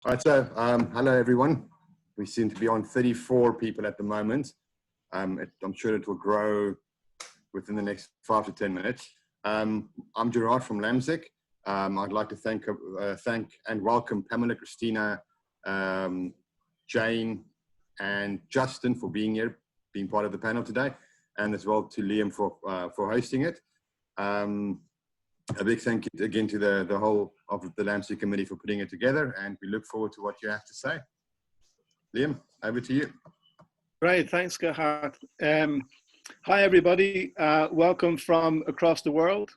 All right, so hello everyone. We seem to be on 34 people at the moment. I'm sure it will grow within the next 5 to 10 minutes. I'm Gerard from LAMSIC. I'd like to thank and welcome Pamela, Christina, Jane, and Justin for being here, being part of the panel today, and as well to Liam for hosting it. A big thank you again to the whole of the LAMSIC committee for putting it together, and we look forward to what you have to say. Liam, over to you. Great, thanks, Gerhard. Hi, everybody. Welcome from across the world.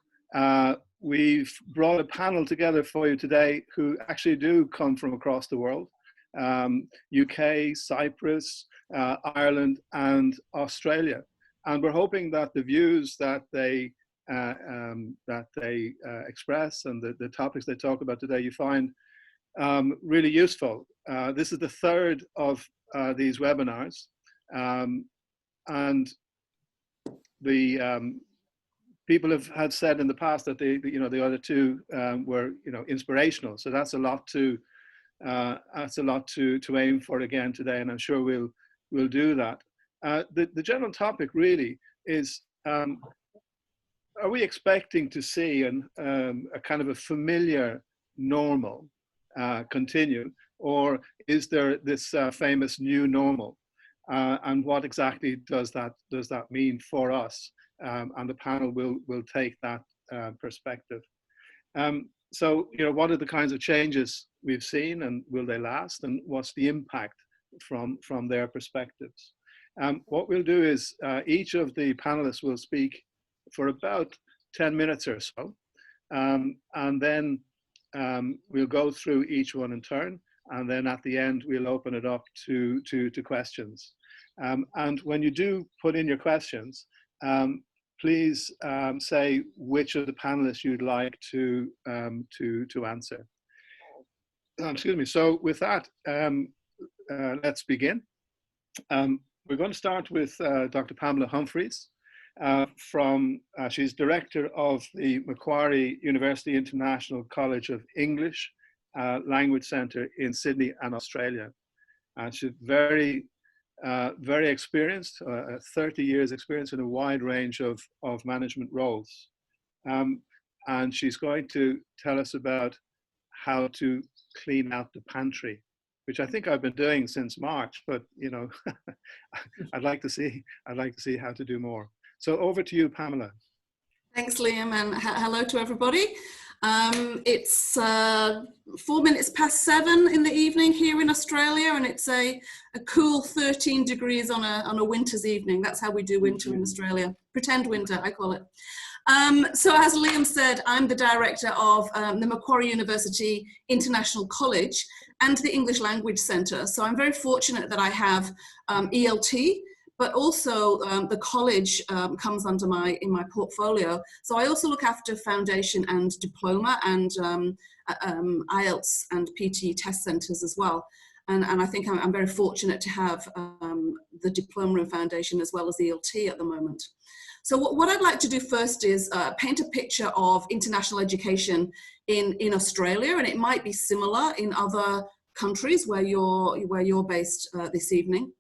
We've brought a panel together for you today who actually do come from across the world. UK, Cyprus, Ireland, and Australia. And we're hoping that the views that they express and the topics they talk about today you find really useful. This is the third of these webinars, and the people have said in the past that the other two were inspirational. So that's a lot to aim for again today, and I'm sure we'll do that. The general topic really is, are we expecting to see a kind of a familiar normal continue, or is there this famous new normal? And what exactly does that mean for us? And the panel will take that perspective. So, what are the kinds of changes we've seen, and will they last? And what's the impact from their perspectives? What we'll do is each of the panelists will speak for about 10 minutes or so, and then we'll go through each one in turn, and then at the end we'll open it up to questions. And when you do put in your questions, please say which of the panelists you'd like to answer. Excuse me. So with that, let's begin. We're going to start with Dr. Pamela Humphreys. She's director of the Macquarie University International College of English Language Centre in Sydney and Australia. She's very experienced, 30 years experience in a wide range of management roles. And she's going to tell us about how to clean out the pantry, which I think I've been doing since March, but I'd like to see how to do more. So over to you, Pamela. Thanks, Liam, and hello to everybody. It's 4 minutes past 7 in the evening here in Australia, and it's a cool 13 degrees on a winter's evening. That's how we do winter in Australia. Pretend winter, I call it. So as Liam said, I'm the director of the Macquarie University International College and the English Language Centre. So I'm very fortunate that I have ELT, but also the college comes under in my portfolio. So I also look after foundation and diploma and IELTS and PT test centres as well. And I think I'm very fortunate to have the diploma and foundation as well as ELT at the moment. So what I'd like to do first is paint a picture of international education in Australia, and it might be similar in other countries where you're based this evening.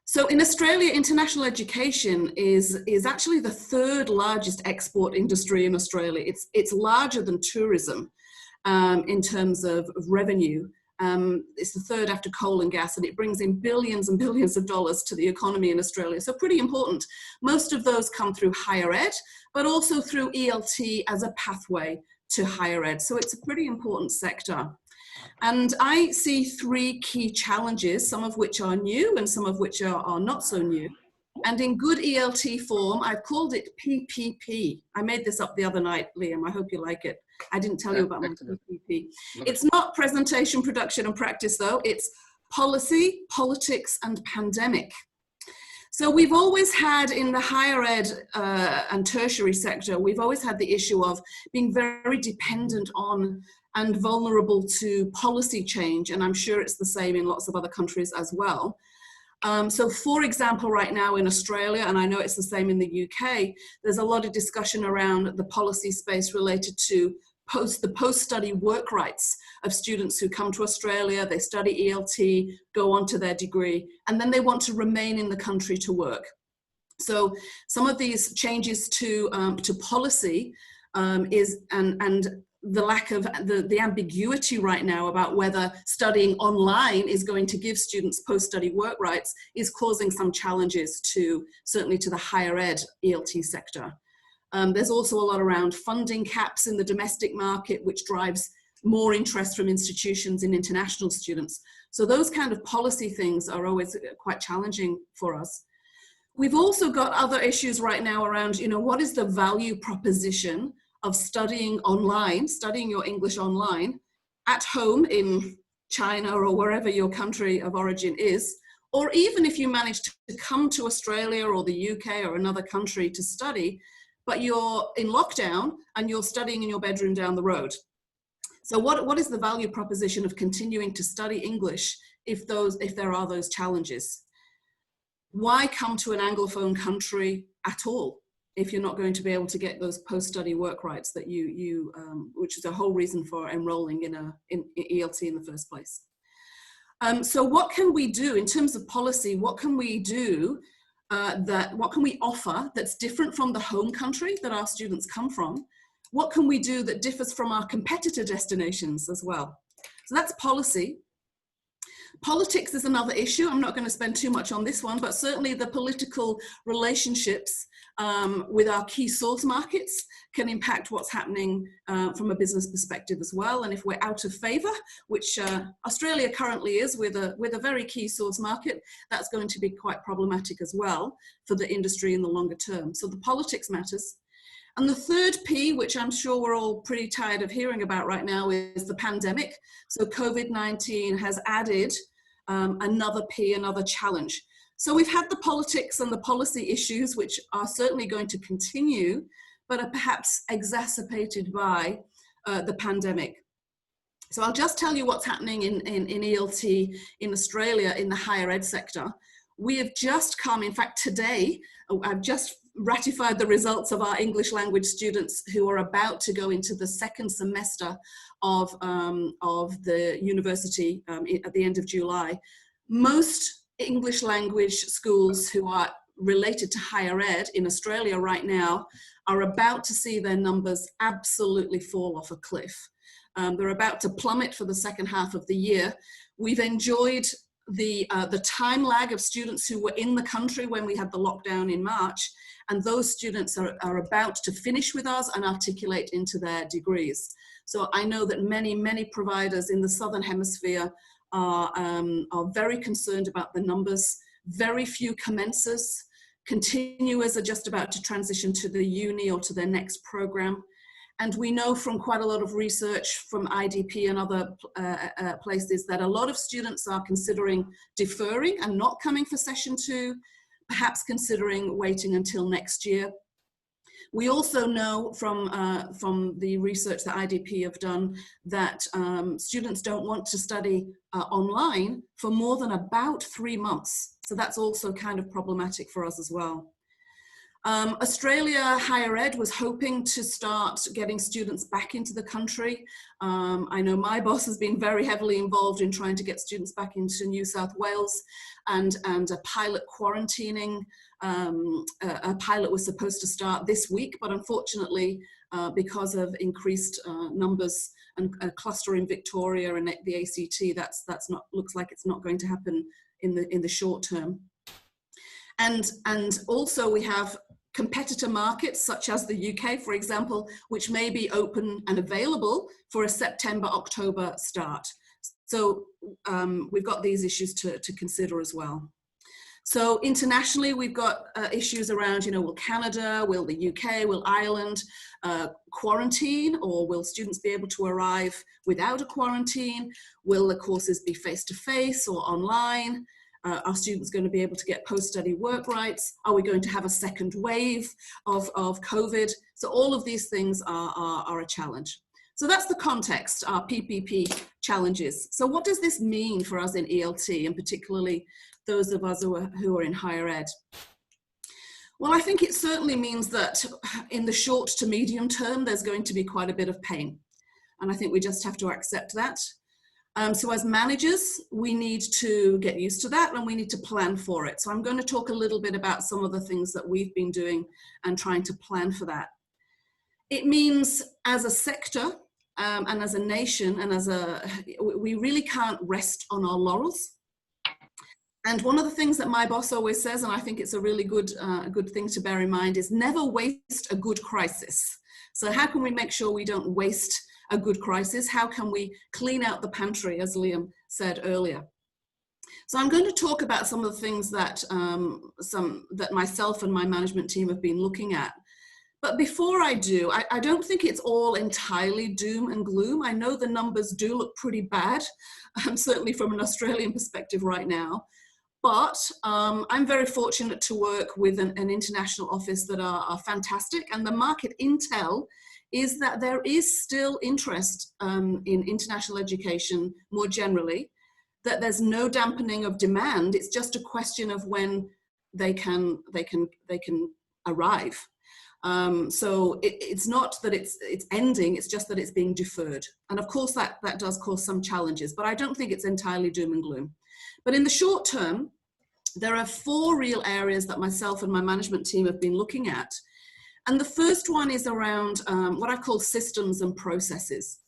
So in Australia, international education is actually the third largest export industry in Australia. It's larger than tourism in terms of revenue. It's the third after coal and gas, and it brings in billions and billions of dollars to the economy in Australia. So pretty important. Most of those come through higher ed, but also through ELT as a pathway to higher ed. So it's a pretty important sector. And I see three key challenges, some of which are new and some of which are not so new. And in good ELT form, I've called it PPP. I made this up the other night, Liam. I hope you like it. I didn't tell you about my PPP. It's not presentation, production, and practice, though. It's policy, politics, and pandemic. So we've always had in the higher ed and tertiary sector, we've always had the issue of being very dependent on and vulnerable to policy change. And I'm sure it's the same in lots of other countries as well. So for example, right now in Australia, and I know it's the same in the UK, there's a lot of discussion around the policy space related to post-study work rights of students who come to Australia, they study ELT, go on to their degree, and then they want to remain in the country to work. So some of these changes to policy and the lack of the ambiguity right now about whether studying online is going to give students post-study work rights is causing some challenges certainly to the higher ed ELT sector. There's also a lot around funding caps in the domestic market, which drives more interest from institutions in international students. So those kind of policy things are always quite challenging for us. We've also got other issues right now around, what is the value proposition of studying online, studying your English online at home in China or wherever your country of origin is, or even if you manage to come to Australia or the UK or another country to study, but you're in lockdown and you're studying in your bedroom down the road. So what is the value proposition of continuing to study English if there are those challenges? Why come to an Anglophone country at all if you're not going to be able to get those post-study work rights that which is the whole reason for enrolling in ELT in the first place? So what can we do in terms of policy? What can we do what can we offer that's different from the home country that our students come from? What can we do that differs from our competitor destinations as well? So that's policy. Politics is another issue. I'm not going to spend too much on this one, but certainly the political relationships with our key source markets can impact what's happening from a business perspective as well. And if we're out of favor, which Australia currently is with a very key source market, that's going to be quite problematic as well for the industry in the longer term. So the politics matters. And the third P, which I'm sure we're all pretty tired of hearing about right now, is the pandemic. So COVID-19 has added another P, another challenge. So we've had the politics and the policy issues, which are certainly going to continue, but are perhaps exacerbated by the pandemic. So I'll just tell you what's happening in ELT in Australia in the higher ed sector. We have just come, in fact, today, I've just ratified the results of our English language students who are about to go into the second semester of the university at the end of July. Most English language schools who are related to higher ed in Australia right now are about to see their numbers absolutely fall off a cliff. They're about to plummet for the second half of the year. We've enjoyed the time lag of students who were in the country when we had the lockdown in March, and those students are about to finish with us and articulate into their degrees. So I know that many providers in the Southern Hemisphere are very concerned about the numbers. Very few commencers. Continuers are just about to transition to the uni or to their next program. And we know from quite a lot of research from IDP and other places that a lot of students are considering deferring and not coming for session 2, perhaps considering waiting until next year. We also know from the research that IDP have done that students don't want to study online for more than about 3 months. So that's also kind of problematic for us as well. Australia Higher Ed was hoping to start getting students back into the country. I know my boss has been very heavily involved in trying to get students back into New South Wales, and a pilot quarantining. A pilot was supposed to start this week, but unfortunately, because of increased numbers and a cluster in Victoria and the ACT, that's not, looks like it's not going to happen in the short term. And also we have competitor markets such as the UK, for example, which may be open and available for a September, October start. So we've got these issues to consider as well. So internationally, we've got issues around, will Canada, will the UK, will Ireland quarantine, or will students be able to arrive without a quarantine? Will the courses be face-to-face or online? Are students going to be able to get post-study work rights? Are we going to have a second wave of COVID? So all of these things are a challenge. So that's the context, our PPP challenges. So what does this mean for us in ELT, and particularly those of us who are in higher ed? Well, I think it certainly means that in the short to medium term, there's going to be quite a bit of pain. And I think we just have to accept that. So as managers, we need to get used to that and we need to plan for it. So I'm going to talk a little bit about some of the things that we've been doing and trying to plan for that. It means as a sector and as a nation and we really can't rest on our laurels. And one of the things that my boss always says, and I think it's a really good thing to bear in mind, is never waste a good crisis. So how can we make sure we don't waste a good crisis? How can we clean out the pantry, as Liam said earlier? So I'm going to talk about some of the things that that myself and my management team have been looking at. But before I do, I don't think it's all entirely doom and gloom. I know the numbers do look pretty bad, certainly from an Australian perspective right now. But I'm very fortunate to work with an international office that are fantastic. And the market intel is that there is still interest in international education more generally, that there's no dampening of demand. It's just a question of when they can arrive. So it's not that it's ending, it's just that it's being deferred. And of course that does cause some challenges, but I don't think it's entirely doom and gloom. But in the short term, there are 4 real areas that myself and my management team have been looking at. And the first one is around what I call systems and processes.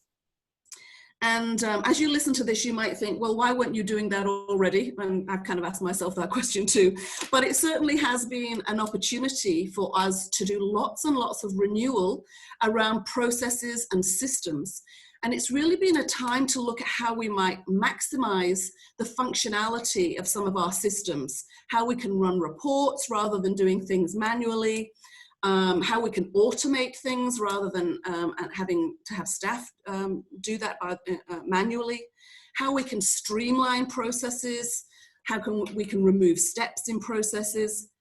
And as you listen to this, you might think, well, why weren't you doing that already? And I've kind of asked myself that question too. But it certainly has been an opportunity for us to do lots and lots of renewal around processes and systems. And it's really been a time to look at how we might maximize the functionality of some of our systems, how we can run reports rather than doing things manually, how we can automate things rather than having to have staff do that manually, how we can streamline processes, how we can remove steps in processes.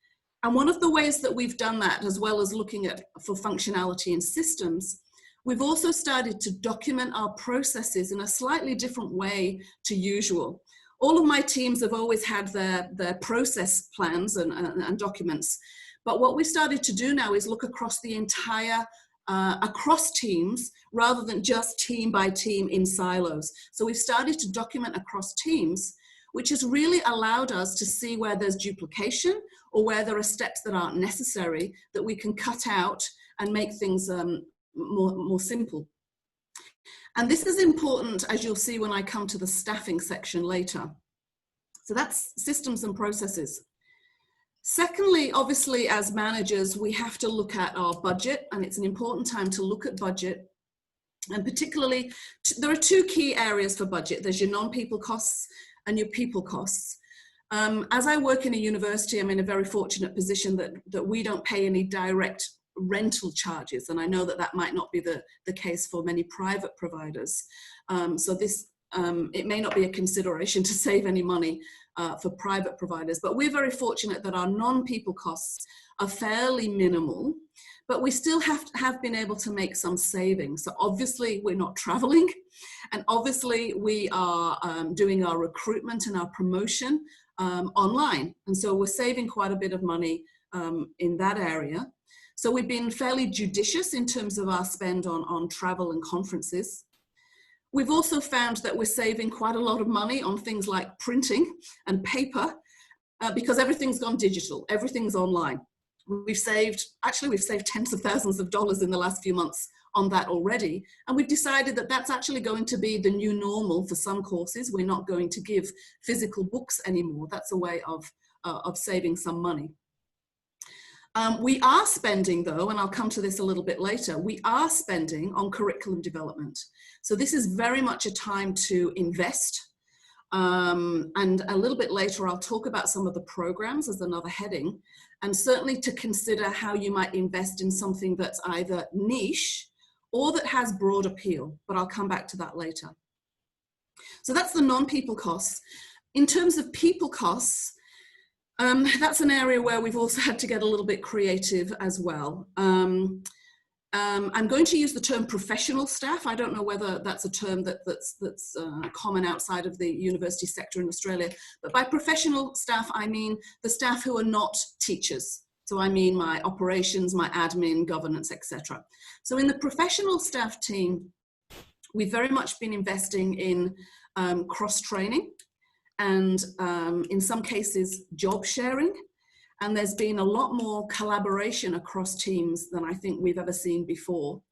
And one of the ways that we've done that, as well as looking at for functionality in systems, we've also started to document our processes in a slightly different way to usual. All of my teams have always had their process plans and documents. But what we started to do now is look across the entire, across teams, rather than just team by team in silos. So we've started to document across teams, which has really allowed us to see where there's duplication or where there are steps that aren't necessary that we can cut out and make things more simple. And this is important, as you'll see when I come to the staffing section later. So that's systems and processes. Secondly, obviously, as managers, we have to look at our budget, and it's an important time to look at budget. And particularly, there are 2 key areas for budget. There's your non-people costs and your people costs. As I work in a university, I'm in a very fortunate position that we don't pay any direct rental charges. And I know that that might not be the case for many private providers. So this, it may not be a consideration to save any money for private providers, but we're very fortunate that our non-people costs are fairly minimal, but we still have been able to make some savings. So obviously we're not traveling, and obviously we are doing our recruitment and our promotion online. And so we're saving quite a bit of money in that area. So we've been fairly judicious in terms of our spend on travel and conferences. We've also found that we're saving quite a lot of money on things like printing and paper because everything's gone digital, everything's online. We've saved tens of thousands of dollars in the last few months on that already. And we've decided that that's actually going to be the new normal for some courses. We're not going to give physical books anymore. That's a way of saving some money. We are spending, though, and I'll come to this a little bit later, we are spending on curriculum development. So this is very much a time to invest. And a little bit later, I'll talk about some of the programs as another heading, and certainly to consider how you might invest in something that's either niche or that has broad appeal, but I'll come back to that later. So that's the non-people costs. In terms of people costs, that's an area where we've also had to get a little bit creative as well. I'm going to use the term professional staff. I don't know whether that's a term that's common outside of the university sector in Australia, but by professional staff, I mean the staff who are not teachers. So I mean my operations, my admin, governance, etc. So in the professional staff team, We've very much been investing in cross-training and in some cases job sharing. And there's been a lot more collaboration across teams than I think we've ever seen before.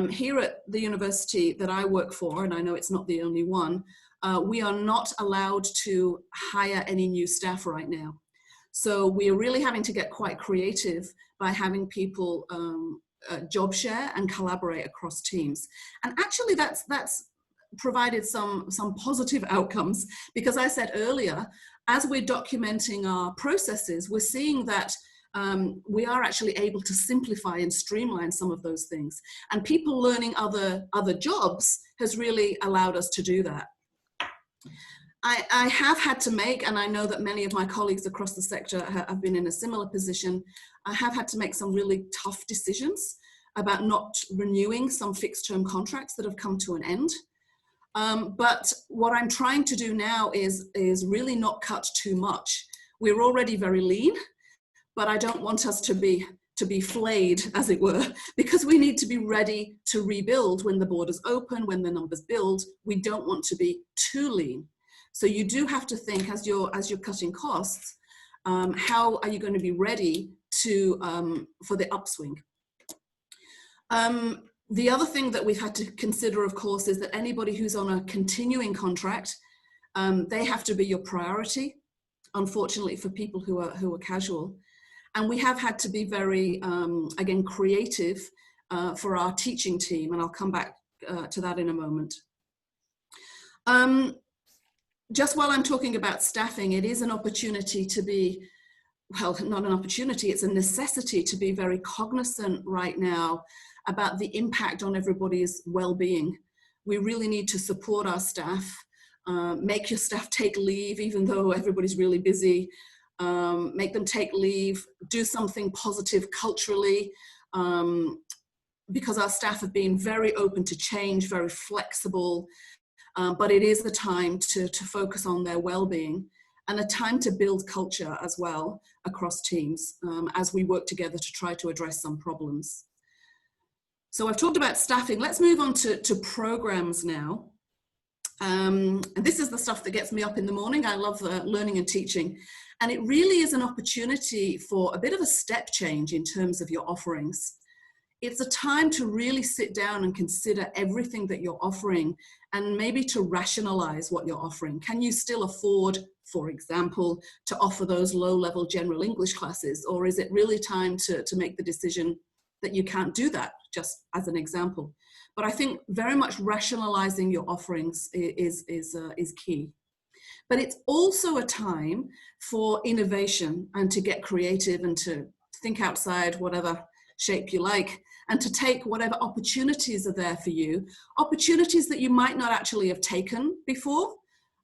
Here at the university that I work for, and I know it's not the only one, we are not allowed to hire any new staff right now. So we are really having to get quite creative by having people job share and collaborate across teams. And actually that's provided some positive outcomes, because I said earlier, as we're documenting our processes, we're seeing that we are actually able to simplify and streamline some of those things. And people learning other jobs has really allowed us to do that. I have had to make, and I know that many of my colleagues across the sector have been in a similar position, I have had to make some really tough decisions about not renewing some fixed term contracts that have come to an end. But what I'm trying to do now is really not cut too much. We're already very lean, but I don't want us to be flayed, as it were, because we need to be ready to rebuild when the borders open, when the numbers build. We don't want to be too lean. So you do have to think, as you're cutting costs, how are you going to be ready for the upswing? The other thing that we've had to consider, of course, is that anybody who's on a continuing contract, they have to be your priority, unfortunately, for people who are casual. And we have had to be very, again, creative for our teaching team, and I'll come back to that in a moment. Just while I'm talking about staffing, it is an opportunity to be, well, not an opportunity, it's a necessity to be very cognizant right now about the impact on everybody's well-being. We really need to support our staff, make your staff take leave, even though everybody's really busy, make them take leave, do something positive culturally, because our staff have been very open to change, very flexible, but it is the time to focus on their well-being and a time to build culture as well across teams as we work together to try to address some problems. So I've talked about staffing. Let's move on to programs now. And this is the stuff that gets me up in the morning. I love learning and teaching. And it really is an opportunity for a bit of a step change in terms of your offerings. It's a time to really sit down and consider everything that you're offering and maybe to rationalize what you're offering. Can you still afford, for example, to offer those low-level general English classes? Or is it really time to make the decision that you can't do that, just as an example? But I think very much rationalizing your offerings is key. But it's also a time for innovation and to get creative and to think outside whatever shape you like, and to take whatever opportunities are there for you, opportunities that you might not actually have taken before.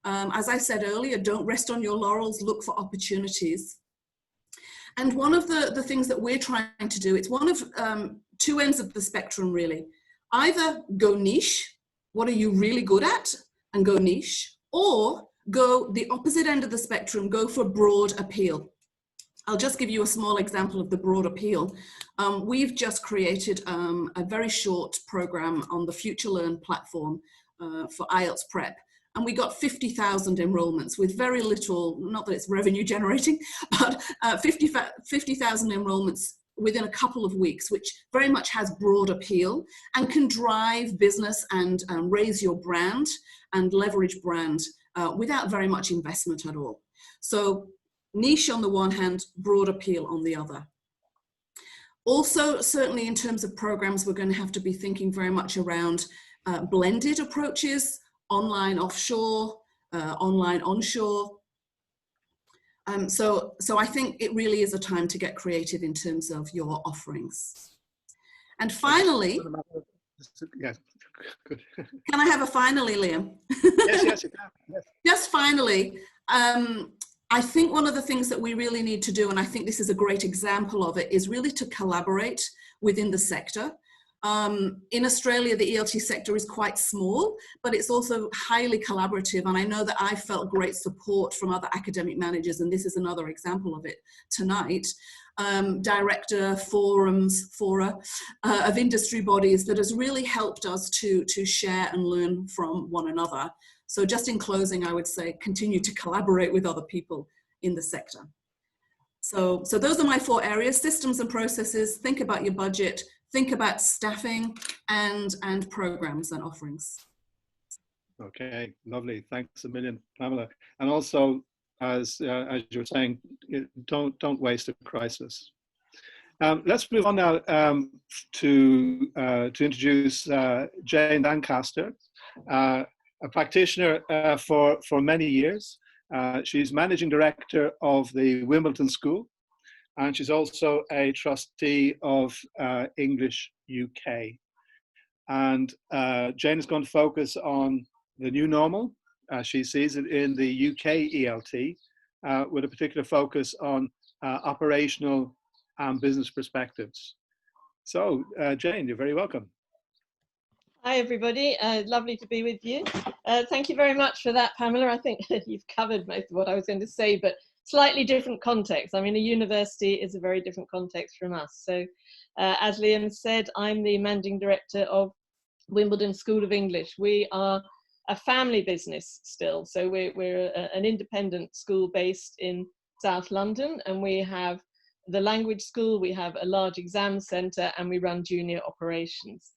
As I said earlier, don't rest on your laurels, look for opportunities. And one of the things that we're trying to do, it's one of two ends of the spectrum really. Either go niche, what are you really good at, and go niche, or go the opposite end of the spectrum, go for broad appeal. I'll just give you a small example of the broad appeal. We've just created a very short program on the FutureLearn platform for IELTS prep. And we got 50,000 enrollments with very little, not that it's revenue generating, but 50,000 enrollments within a couple of weeks, which very much has broad appeal and can drive business and raise your brand and leverage brand without very much investment at all. So niche on the one hand, broad appeal on the other. Also, certainly in terms of programs, we're going to have to be thinking very much around blended approaches, online offshore, online onshore. So I think it really is a time to get creative in terms of your offerings. And finally, yes, good. Can I have a finally, Liam? Yes, you can. Yes. Just finally, I think one of the things that we really need to do, and I think this is a great example of it, is really to collaborate within the sector. In Australia, the ELT sector is quite small, but it's also highly collaborative. And I know that I felt great support from other academic managers, and this is another example of it tonight. director fora of industry bodies that has really helped us to share and learn from one another. So just in closing, I would say continue to collaborate with other people in the sector. So those are my 4 areas: systems and processes, think about your budget, think about staffing, and programs and offerings. Okay, lovely. Thanks a million, Pamela. And also, as you were saying, don't waste a crisis. Let's move on now to introduce Jane Dancaster, a practitioner for many years. She's managing director of the Wimbledon School, and she's also a trustee of English UK. And Jane is going to focus on the new normal, as she sees it in the UK ELT, with a particular focus on operational and business perspectives. So, Jane, you're very welcome. Hi, everybody. Lovely to be with you. Thank you very much for that, Pamela. I think you've covered most of what I was going to say, but slightly different context. I mean, a university is a very different context from us. So, as Liam said, I'm the managing director of Wimbledon School of English. We are a family business still. So we're an independent school based in South London, and we have the language school, we have a large exam centre, and we run junior operations.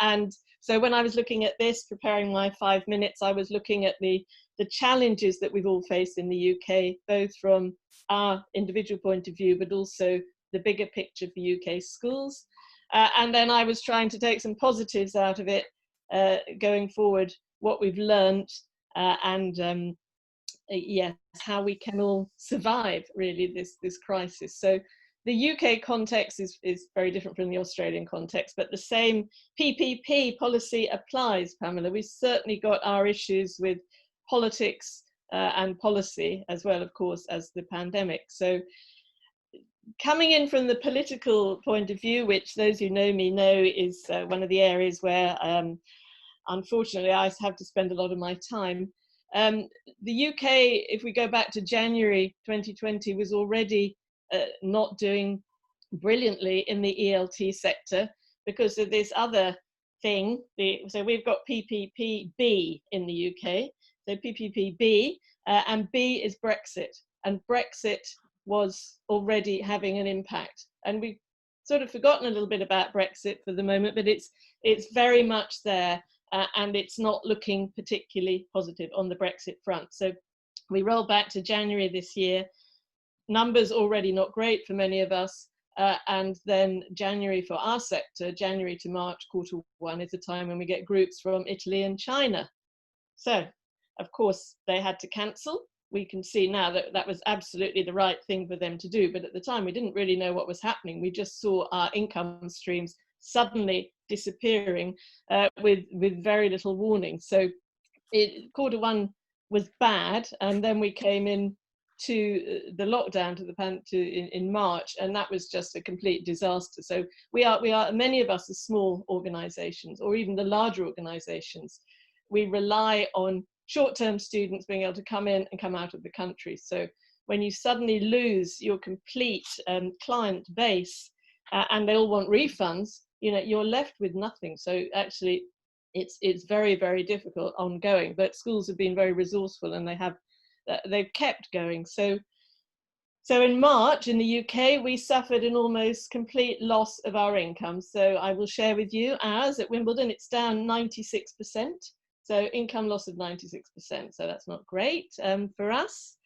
And so when I was looking at this, preparing my 5 minutes, I was looking at the challenges that we've all faced in the UK, both from our individual point of view, but also the bigger picture for UK schools. And then I was trying to take some positives out of it going forward, what we've learned, and yes, how we can all survive really this crisis. So the UK context is very different from the Australian context, but the same PPP policy applies, Pamela. We've certainly got our issues with politics and policy, as well, of course, as the pandemic. So coming in from the political point of view, which those who know me know is one of the areas where unfortunately I have to spend a lot of my time. The UK, if we go back to January 2020, was already not doing brilliantly in the ELT sector because of this other thing. So we've got PPP-B in the UK. So PPP-B, and B is Brexit. And Brexit was already having an impact. And we've sort of forgotten a little bit about Brexit for the moment, but it's very much there. And it's not looking particularly positive on the Brexit front. So we roll back to January this year, numbers already not great for many of us, and then January for our sector, January to March, Q1, is a time when we get groups from Italy and China. So, of course, they had to cancel. We can see now that that was absolutely the right thing for them to do, but at the time we didn't really know what was happening. We just saw our income streams suddenly disappearing with very little warning. So Q1 was bad, and then we came in to the lockdown in March, and that was just a complete disaster. So we are many of us are small organizations, or even the larger organizations, we rely on short-term students being able to come in and come out of the country. So when you suddenly lose your complete client base and they all want refunds, you know, you're left with nothing. So actually it's very, very difficult ongoing, but schools have been very resourceful and they've kept going. So in March in the UK, we suffered an almost complete loss of our income. So I will share with you ours at Wimbledon, it's down 96%. So income loss of 96%. So that's not great for us.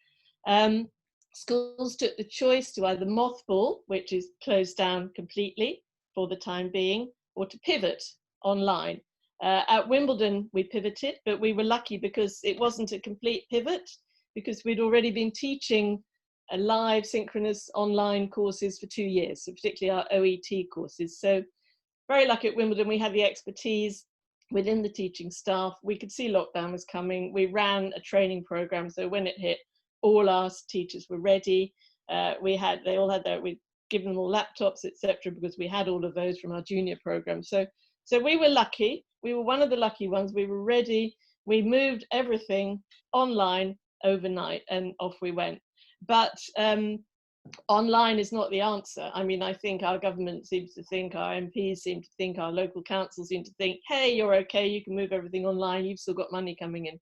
Schools took the choice to either mothball, which is closed down completely for the time being, or to pivot online. At Wimbledon, we pivoted, but we were lucky because it wasn't a complete pivot, because we'd already been teaching live synchronous online courses for 2 years, so particularly our OET courses. So very lucky at Wimbledon, we had the expertise within the teaching staff. We could see lockdown was coming. We ran a training program, so when it hit, all our teachers were ready. They all had we'd given them all laptops, etc., because we had all of those from our junior program. So we were lucky. We were one of the lucky ones. We were ready. We moved everything online overnight, and off we went. But online is not the answer. I mean, I think our government seems to think, our MPs seem to think, our local councils seem to think, hey, you're okay, you can move everything online, you've still got money coming in.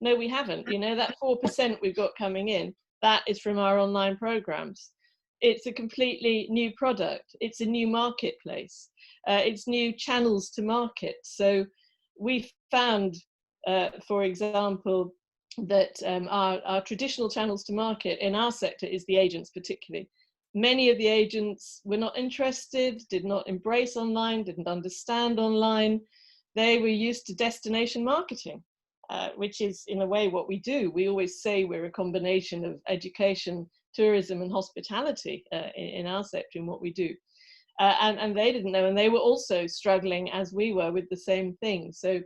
No, we haven't. You know, that 4% we've got coming in, that is from our online programs. It's a completely new product. It's a new marketplace. It's new channels to market. So we found, for example, that our traditional channels to market in our sector is the agents particularly. Many of the agents were not interested, did not embrace online, didn't understand online. They were used to destination marketing, which is in a way what we do. We always say we're a combination of education, tourism and hospitality in our sector in what we do. And they didn't know, and they were also struggling as we were with the same thing. So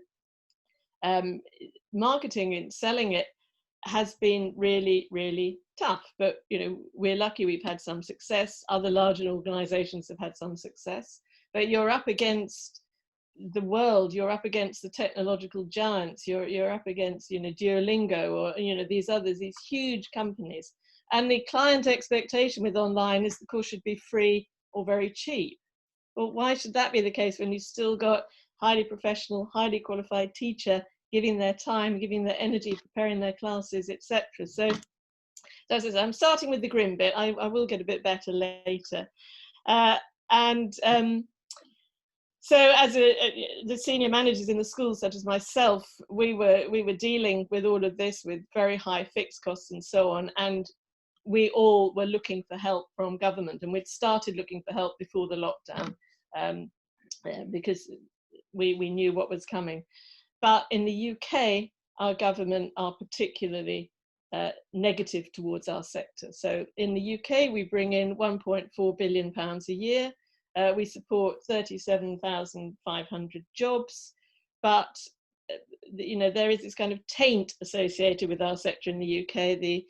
marketing and selling it has been really, really tough, but you know, we're lucky we've had some success. Other larger organizations have had some success, but you're up against the world, you're up against the technological giants, you're up against, you know, Duolingo or, you know, these others, these huge companies. And the client expectation with online is the course should be free or very cheap. Well, why should that be the case when you've still got highly professional, highly qualified teacher giving their time, giving their energy, preparing their classes, etc. So that's it. I'm starting with the grim bit. I will get a bit better later. So as the senior managers in the schools, such as myself, we were dealing with all of this with very high fixed costs and so on. And we all were looking for help from government, and we'd started looking for help before the lockdown because we knew what was coming. But in the UK, our government are particularly negative towards our sector. So in the UK, we bring in £1.4 billion a year. We support 37,500 jobs, but you know, there is this kind of taint associated with our sector in the UK. The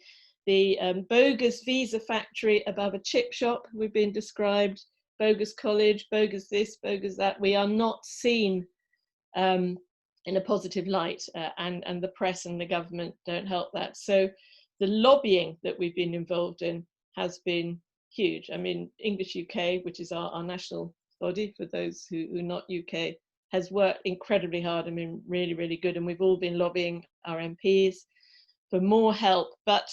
bogus visa factory above a chip shop, we've been described, bogus college, bogus this, bogus that. We are not seen in a positive light, and the press and the government don't help that. So the lobbying that we've been involved in has been huge. I mean, English UK, which is our national body for those who are not UK, has worked incredibly hard. I mean, really, really good. And we've all been lobbying our MPs for more help, but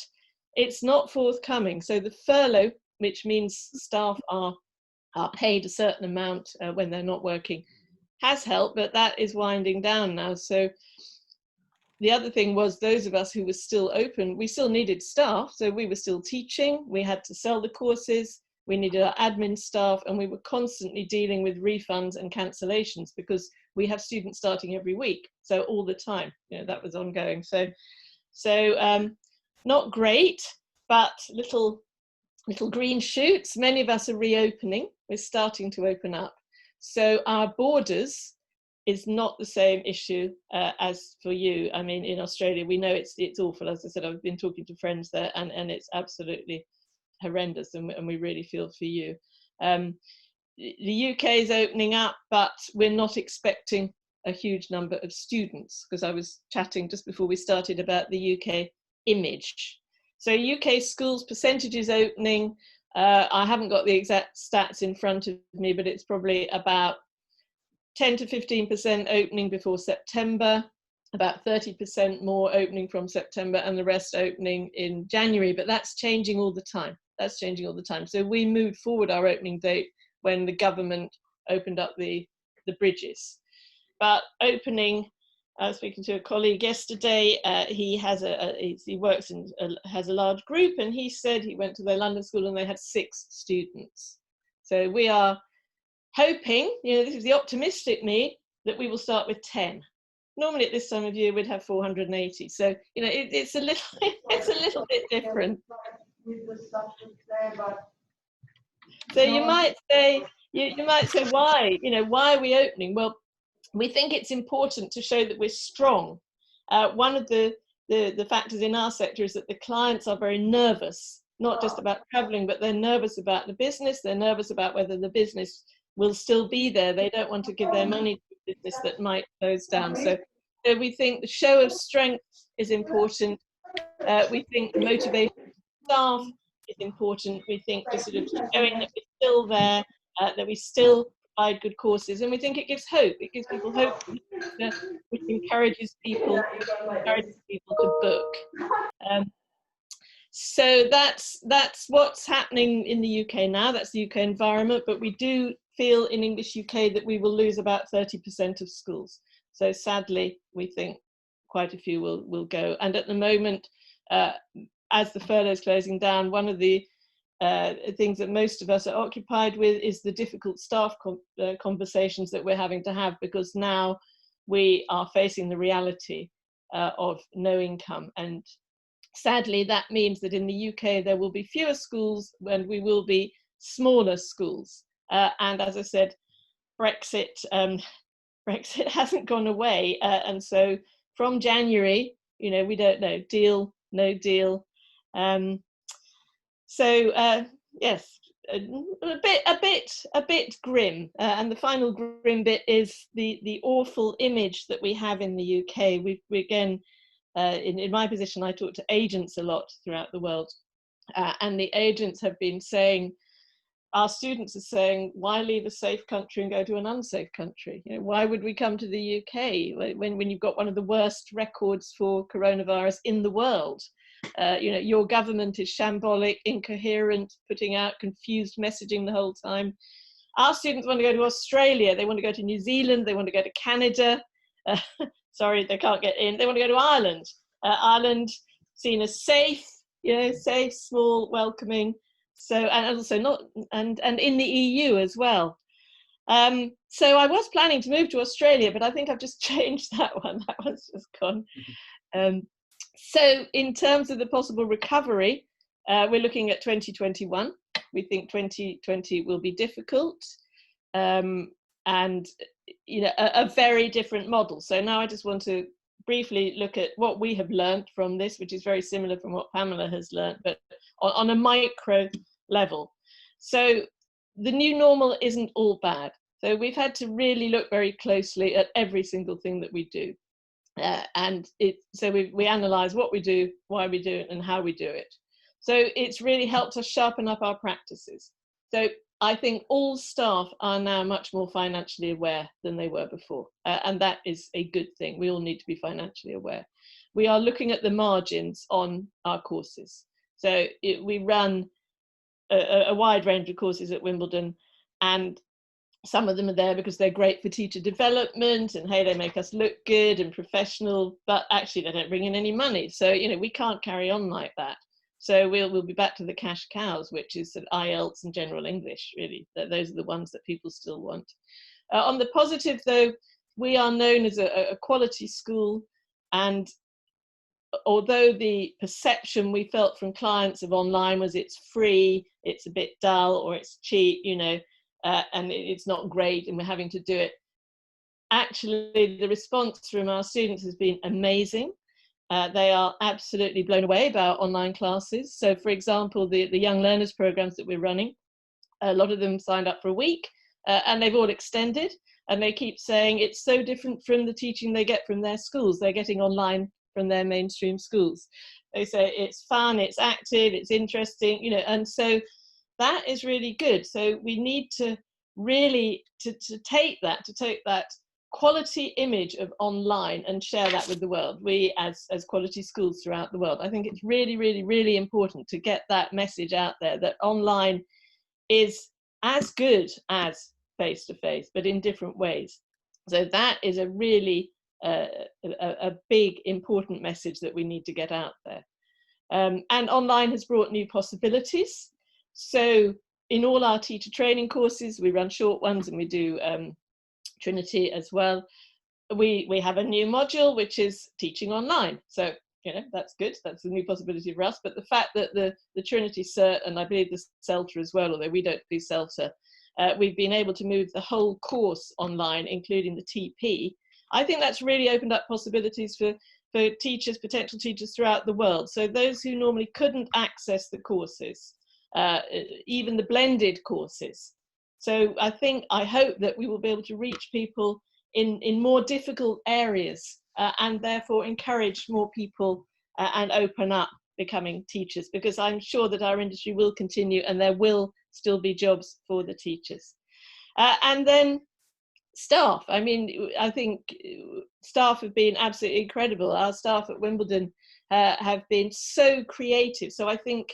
it's not forthcoming. So the furlough, which means staff are paid a certain amount when they're not working, has helped, but that is winding down now. So the other thing was, those of us who were still open, we still needed staff. So we were still teaching, we had to sell the courses, we needed our admin staff, and we were constantly dealing with refunds and cancellations because we have students starting every week. So all the time, you know, that was ongoing. So not great, but little green shoots. Many of us are reopening. We're starting to open up. So our borders is not the same issue as for you. I mean, in Australia, we know it's awful. As I said, I've been talking to friends there, and it's absolutely horrendous, and we really feel for you. The UK is opening up, but we're not expecting a huge number of students, because I was chatting just before we started about the UK image. So UK schools percentages opening, I haven't got the exact stats in front of me, but it's probably about 10 to 15% opening before September, about 30% more opening from September, and the rest opening in January. But that's changing all the time. That's changing all the time. So we moved forward our opening date when the government opened up the bridges. But opening, I was speaking to a colleague yesterday. He has he works in has a large group, and he said he went to their London school and they had 6 students. So we are hoping, you know, this is the optimistic me, that we will start with 10. Normally at this time of year we'd have 480. So you know, it's a little bit different. So you might say why, you know, why are we opening? Well, we think it's important to show that we're strong. One of the factors in our sector is that the clients are very nervous, not just about traveling, but they're nervous about the business. They're nervous about whether the business will still be there. They don't want to give their money to a business that might close down. So we think the show of strength is important. We think the motivation of staff is important. We think to sort of keep going, that we're still there, that we still provide good courses, and we think it gives hope. It gives people hope, which encourages people to book. So that's what's happening in the UK now. That's the UK environment, but we do feel in English UK that we will lose about 30% of schools. So sadly, we think quite a few will go. And at the moment, as the furlough is closing down, one of the things that most of us are occupied with is the difficult staff conversations that we're having to have, because now we are facing the reality of no income. And sadly, that means that in the UK, there will be fewer schools and we will be smaller schools. And as I said, Brexit hasn't gone away. And so from January, you know, we don't know, deal, no deal. Yes, a bit grim. And the final grim bit is the awful image that we have in the UK. We again, in my position, I talk to agents a lot throughout the world, and the agents have been saying, our students are saying, why leave a safe country and go to an unsafe country? You know, why would we come to the UK when you've got one of the worst records for coronavirus in the world? You know, your government is shambolic, incoherent, putting out confused messaging the whole time. Our students want to go to Australia, they want to go to New Zealand, they want to go to Canada. Sorry, they can't get in. They want to go to Ireland. Ireland seen as safe, you know, safe, small, welcoming. So, and also not, and in the EU as well. So I was planning to move to Australia, but I think I've just changed that one. That one's just gone. So in terms of the possible recovery, we're looking at 2021. We think 2020 will be difficult. And you know, a very different model. So now I just want to briefly look at what we have learned from this, which is very similar from what Pamela has learned, but on a micro level. So the new normal isn't all bad. So we've had to really look very closely at every single thing that we do. So we analyze what we do, why we do it, and how we do it. So it's really helped us sharpen up our practices. So I think all staff are now much more financially aware than they were before. And that is a good thing. We all need to be financially aware. We are looking at the margins on our courses. So we run a wide range of courses at Wimbledon, and some of them are there because they're great for teacher development and hey, they make us look good and professional, but actually they don't bring in any money. So, you know, we can't carry on like that. So we'll be back to the cash cows, which is sort of IELTS and general English, really. Those are the ones that people still want. On the positive, though, we are known as a quality school. And although the perception we felt from clients of online was it's free, it's a bit dull, or it's cheap, you know, and it's not great and we're having to do it, actually the response from our students has been amazing. They are absolutely blown away about online classes. So for example, the Young Learners programs that we're running, a lot of them signed up for a week and they've all extended, and they keep saying it's so different from the teaching they get from their schools. They're getting online from their mainstream schools. They say it's fun, it's active, it's interesting, you know, and so that is really good. So we need to really to take that quality image of online and share that with the world. We as quality schools throughout the world, I think it's really, really, really important to get that message out there that online is as good as face-to-face, but in different ways. So that is a really a big important message that we need to get out there. And online has brought new possibilities. So in all our teacher training courses, we run short ones and we do Trinity as well. We have a new module, which is teaching online. So, you know, that's good. That's a new possibility for us. But the fact that the Trinity Cert, and I believe the CELTA as well, although we don't do CELTA, we've been able to move the whole course online, including the TP. I think that's really opened up possibilities for teachers, potential teachers throughout the world. So those who normally couldn't access the courses, even the blended courses. So I hope that we will be able to reach people in more difficult areas and therefore encourage more people and open up becoming teachers, because I'm sure that our industry will continue and there will still be jobs for the teachers. And then staff. I mean, I think staff have been absolutely incredible. Our staff at Wimbledon have been so creative. So I think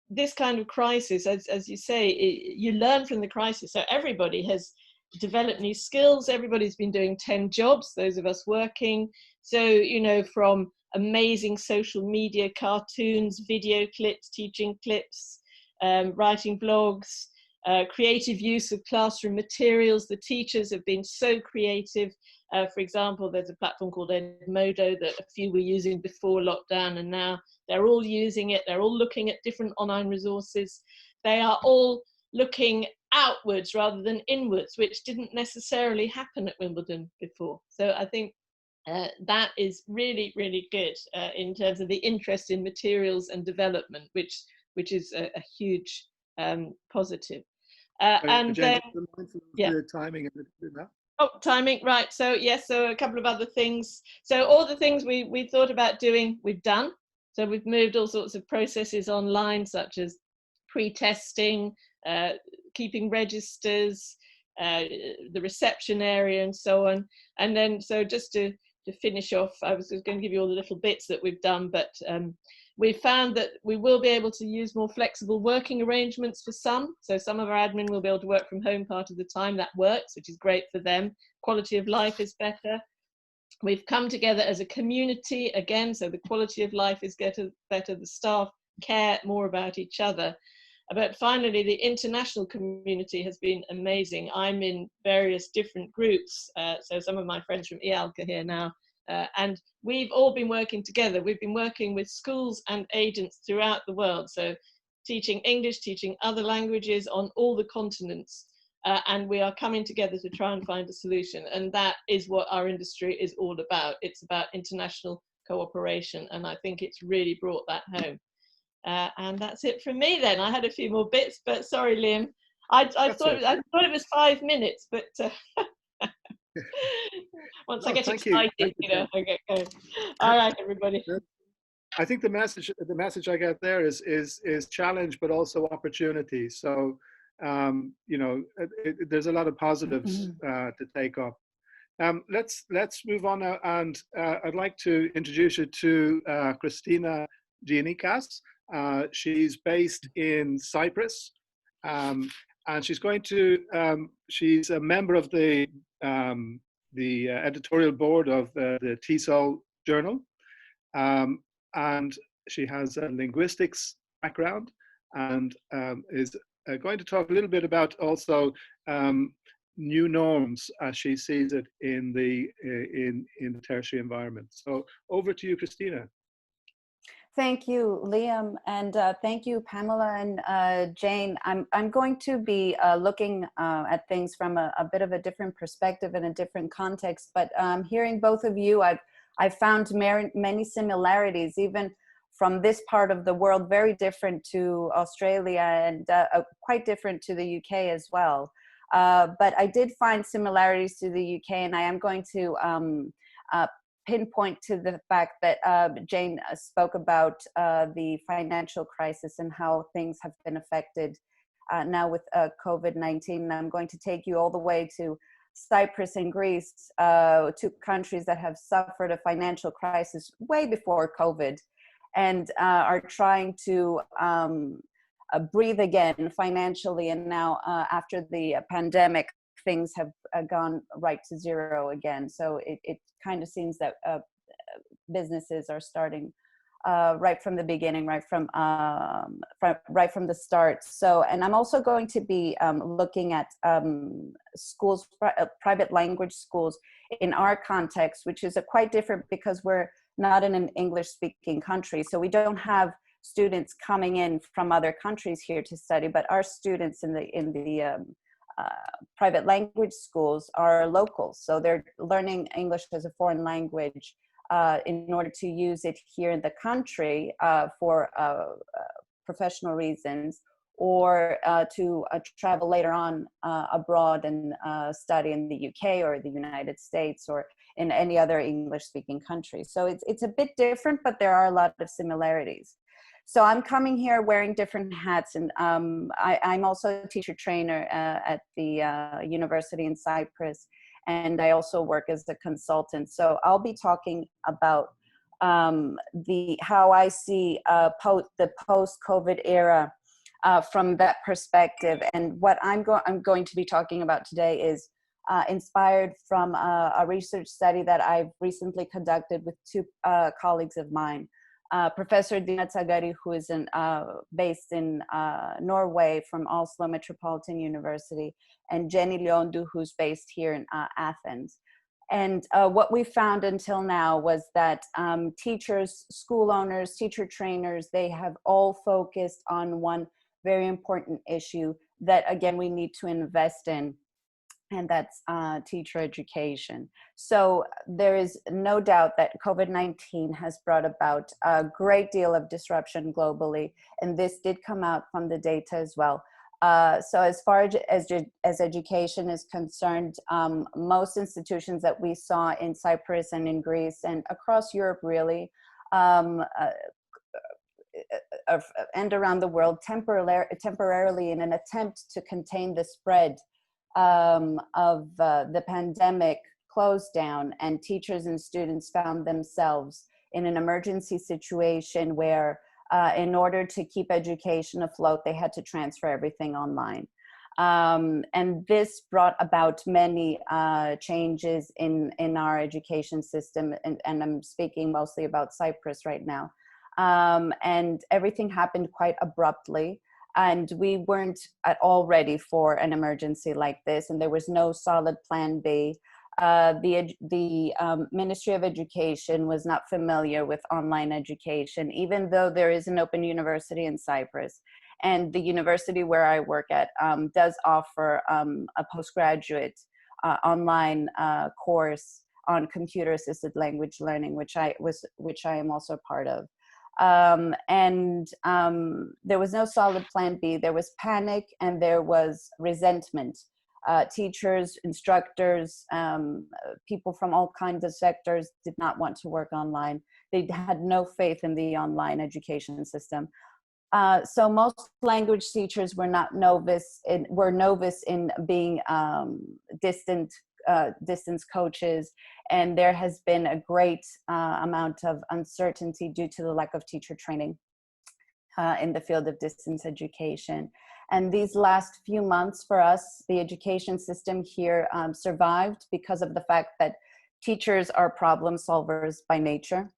this kind of crisis, as you say, you learn from the crisis. So everybody has developed new skills. Everybody's been doing 10 jobs, those of us working. So, you know, from amazing social media, cartoons, video clips, teaching clips, writing blogs, creative use of classroom materials. The teachers have been so creative. For example, there's a platform called Edmodo that a few were using before lockdown, and now they're all using it. They're all looking at different online resources. They are all looking outwards rather than inwards, which didn't necessarily happen at Wimbledon before. So I think that is really, really good in terms of the interest in materials and development, which is a huge positive. And Jane, then, yeah. the timing of that. Oh, timing, right. So yes, so a couple of other things. So all the things we thought about doing, we've done. So we've moved all sorts of processes online, such as pre-testing, keeping registers, the reception area and so on. And then, so just to finish off, I was going to give you all the little bits that we've done, but we found that we will be able to use more flexible working arrangements for some. So some of our admin will be able to work from home part of the time. That works, which is great for them. Quality of life is better. We've come together as a community again, so the quality of life is better. The staff care more about each other. But finally, the international community has been amazing. I'm in various different groups. So some of my friends from EALC are here now. And we've all been working together. We've been working with schools and agents throughout the world. So teaching English, teaching other languages on all the continents. And we are coming together to try and find a solution. And that is what our industry is all about. It's about international cooperation. And I think it's really brought that home. And that's it from me then. I had a few more bits, but sorry, Liam. I thought it was 5 minutes, but once I get excited, you know, I get going. All right, everybody. I think the message I get there is challenge, but also opportunity. So, you know, there's a lot of positives to take up. Let's move on now, and I'd like to introduce you to Christina Giannikas. She's based in Cyprus, and she's going to. She's a member of the editorial board of the TESOL journal, and she has a linguistics background, and is going to talk a little bit about also new norms as she sees it in the tertiary environment. So over to you, Christina. Thank you, Liam, and thank you, Pamela and Jane. I'm going to be looking at things from a bit of a different perspective and a different context, but hearing both of you, I've found many similarities, even from this part of the world, very different to Australia and quite different to the UK as well. But I did find similarities to the UK, and I am going to pinpoint to the fact that Jane spoke about the financial crisis and how things have been affected now with COVID-19. I'm going to take you all the way to Cyprus and Greece, two countries that have suffered a financial crisis way before COVID and are trying to breathe again financially. And now after the pandemic, things have gone right to zero again. So it kind of seems that businesses are starting right from the beginning, right from the start. So, and I'm also going to be looking at schools, private language schools in our context, which is quite different because we're not in an English-speaking country. So we don't have students coming in from other countries here to study, but our students in the private language schools are locals. So they're learning English as a foreign language in order to use it here in the country for professional reasons, or to travel later on abroad and study in the UK or the United States or in any other English-speaking country. So it's a bit different, but there are a lot of similarities. So I'm coming here wearing different hats, and I'm also a teacher trainer at the university in Cyprus, and I also work as a consultant. So I'll be talking about how I see the post-COVID era from that perspective. And what I'm going to be talking about today is inspired from a research study that I've recently conducted with two colleagues of mine. Professor Dina Tagari, who is based in Norway from Oslo Metropolitan University, and Jenny Lyondu, who's based here in Athens. And what we found until now was that teachers, school owners, teacher trainers, they have all focused on one very important issue that, again, we need to invest in, and that's teacher education. So there is no doubt that COVID-19 has brought about a great deal of disruption globally, and this did come out from the data as well. So as far as education is concerned, most institutions that we saw in Cyprus and in Greece and across Europe really, and around the world temporarily in an attempt to contain the spread of the pandemic, closed down, and teachers and students found themselves in an emergency situation where in order to keep education afloat, they had to transfer everything online. And this brought about many changes in our education system, and I'm speaking mostly about Cyprus right now. And everything happened quite abruptly, and we weren't at all ready for an emergency like this, and there was no solid plan B. The Ministry of Education was not familiar with online education, even though there is an open university in Cyprus. And the university where I work at does offer a postgraduate online course on computer-assisted language learning, which I am also part of. There was no solid plan B. There was panic and there was resentment. Teachers, instructors, people from all kinds of sectors did not want to work online. They had no faith in the online education system. So most language teachers were novice in being distance coaches, and there has been a great amount of uncertainty due to the lack of teacher training in the field of distance education. And these last few months for us, the education system here survived because of the fact that teachers are problem solvers by nature,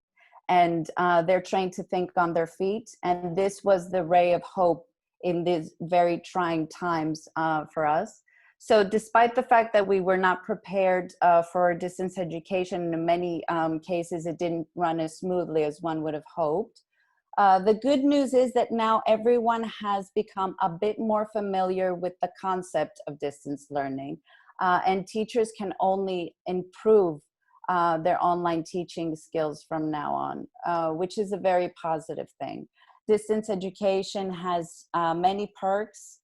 and they're trained to think on their feet. And this was the ray of hope in these very trying times for us. So despite the fact that we were not prepared for distance education, in many cases it didn't run as smoothly as one would have hoped. The good news is that now everyone has become a bit more familiar with the concept of distance learning, and teachers can only improve their online teaching skills from now on, which is a very positive thing. Distance education has many perks,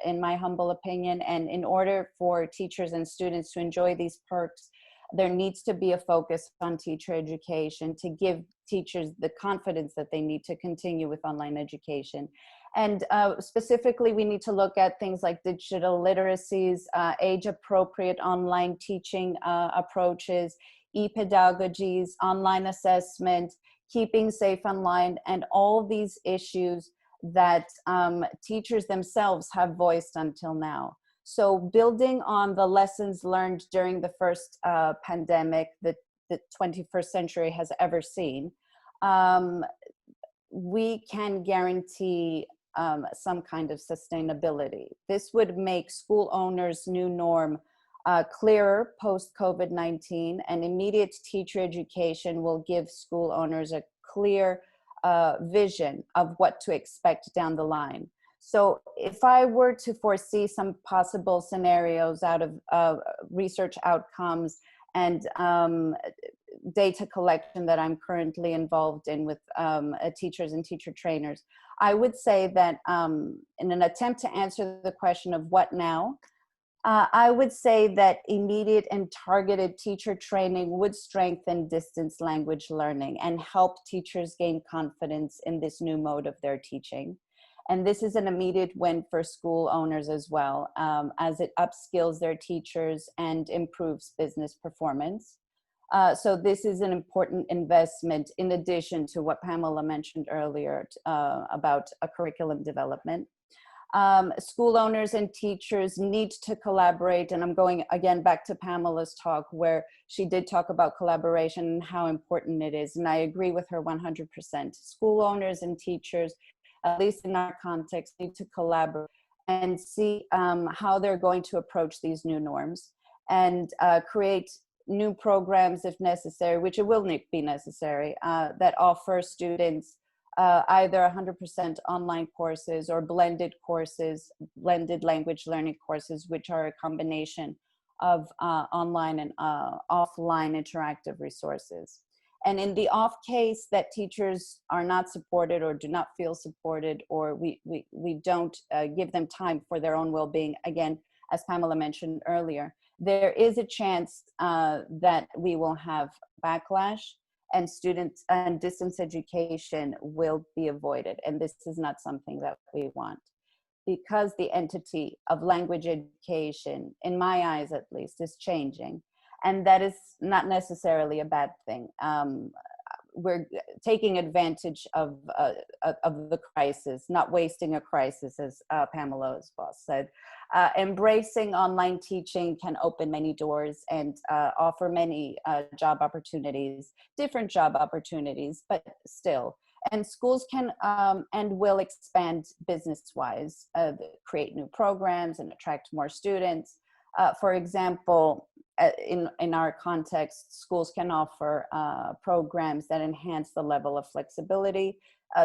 in my humble opinion, and in order for teachers and students to enjoy these perks, there needs to be a focus on teacher education to give teachers the confidence that they need to continue with online education. And specifically, we need to look at things like digital literacies, age-appropriate online teaching approaches, e-pedagogies, online assessment, keeping safe online, and all these issues that teachers themselves have voiced until now. So building on the lessons learned during the first pandemic that the 21st century has ever seen, we can guarantee some kind of sustainability. This would make school owners' new norm clearer post-COVID-19, and immediate teacher education will give school owners a clear vision of what to expect down the line. So if I were to foresee some possible scenarios out of research outcomes and data collection that I'm currently involved in with teachers and teacher trainers, I would say that in an attempt to answer the question of what now, I would say that immediate and targeted teacher training would strengthen distance language learning and help teachers gain confidence in this new mode of their teaching. And this is an immediate win for school owners as well, as it upskills their teachers and improves business performance. So this is an important investment in addition to what Pamela mentioned earlier about a curriculum development. School owners and teachers need to collaborate, and I'm going again back to Pamela's talk where she did talk about collaboration and how important it is, and I agree with her 100%. School owners and teachers, at least in our context, need to collaborate and see how they're going to approach these new norms and create new programs if necessary, which it will be necessary, that offer students either 100% online courses or blended courses, blended language learning courses, which are a combination of online and offline interactive resources. And in the off case that teachers are not supported or do not feel supported, or we don't give them time for their own well-being, again, as Pamela mentioned earlier, there is a chance that we will have backlash, and students and distance education will be avoided. And this is not something that we want, because the entity of language education, in my eyes at least, is changing. And that is not necessarily a bad thing. We're taking advantage of the crisis, not wasting a crisis, as Pamela's boss said. Embracing online teaching can open many doors and offer many job opportunities, different job opportunities, but still. And schools can and will expand business-wise, create new programs and attract more students. For example, in our context, schools can offer programs that enhance the level of flexibility.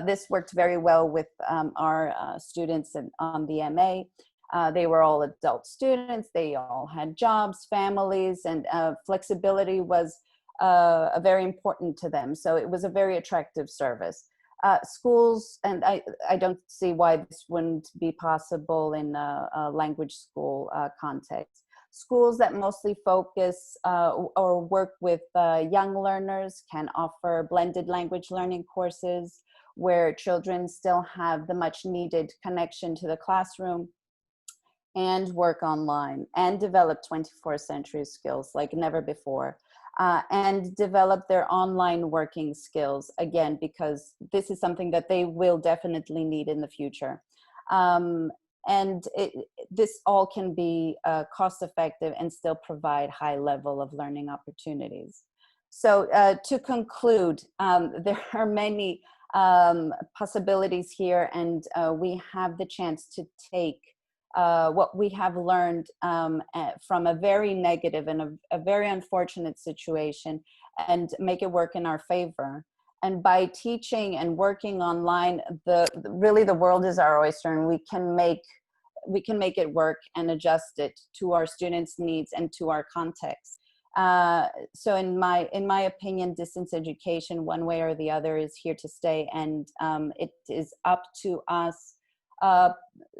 This worked very well with our students on the MA. They were all adult students. They all had jobs, families, and flexibility was very important to them. So it was a very attractive service. Schools, and I don't see why this wouldn't be possible in a language school context. Schools that mostly focus or work with young learners can offer blended language learning courses where children still have the much needed connection to the classroom and work online and develop 21st century skills like never before. And develop their online working skills, again, because this is something that they will definitely need in the future. And this all can be cost effective and still provide high level of learning opportunities. So to conclude, there are many possibilities here, and we have the chance to take what we have learned from a very negative and a very unfortunate situation and make it work in our favor. And by teaching and working online, really the world is our oyster, and we can make it work and adjust it to our students' needs and to our context. So in my opinion, distance education, one way or the other, is here to stay, and it is up to us,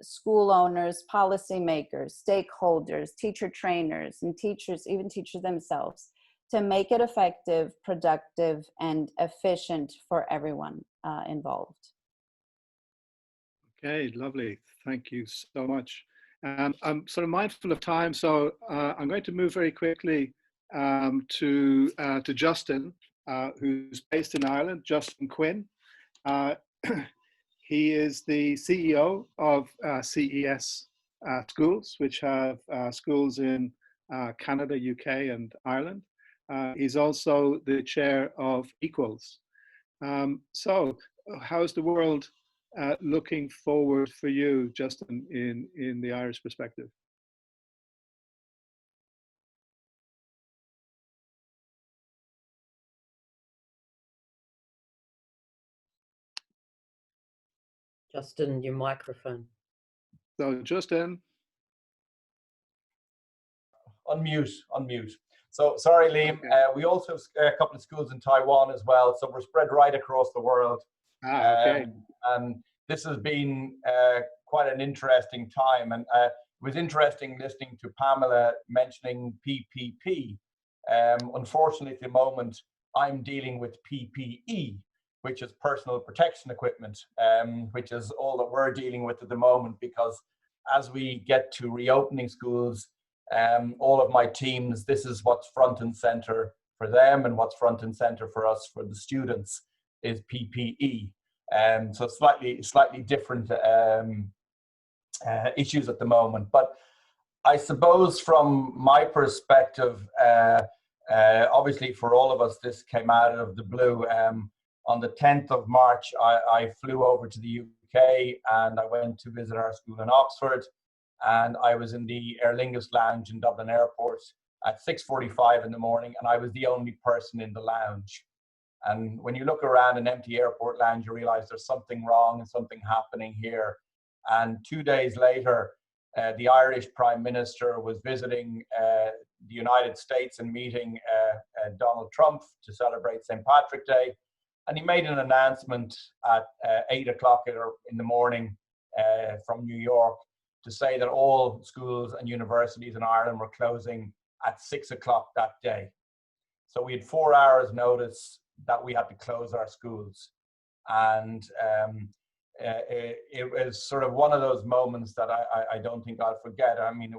school owners, policymakers, stakeholders, teacher trainers, and teachers, even teachers themselves, to make it effective, productive, and efficient for everyone involved. Okay, lovely. Thank you so much. I'm sort of mindful of time, so I'm going to move very quickly to Justin, who's based in Ireland, Justin Quinn. He is the CEO of CES Schools, which have schools in Canada, UK, and Ireland. He's also the chair of Equals. So how's the world looking forward for you, Justin, in the Irish perspective? Justin, your microphone. So Justin. Unmute. So sorry, Liam. Okay. We also have a couple of schools in Taiwan as well, so we're spread right across the world. Okay. And this has been quite an interesting time. And was interesting listening to Pamela mentioning PPP. Unfortunately, at the moment, I'm dealing with PPE, which is personal protection equipment, which is all that we're dealing with at the moment, because as we get to reopening schools, all of my teams, this is what's front and center for them, and what's front and center for us, for the students, is PPE. So slightly different issues at the moment. But I suppose from my perspective, obviously for all of us, this came out of the blue. On the 10th of March, I flew over to the UK and I went to visit our school in Oxford. And I was in the Aer Lingus lounge in Dublin Airport at 6:45 in the morning, and I was the only person in the lounge. And when you look around an empty airport lounge, you realize there's something wrong and something happening here. And 2 days later, the Irish Prime Minister was visiting the United States and meeting Donald Trump to celebrate St. Patrick's Day. And he made an announcement at 8 o'clock in the morning from New York to say that all schools and universities in Ireland were closing at 6 o'clock that day. So we had 4 hours notice that we had to close our schools. And it was sort of one of those moments that I don't think I'll forget. I mean,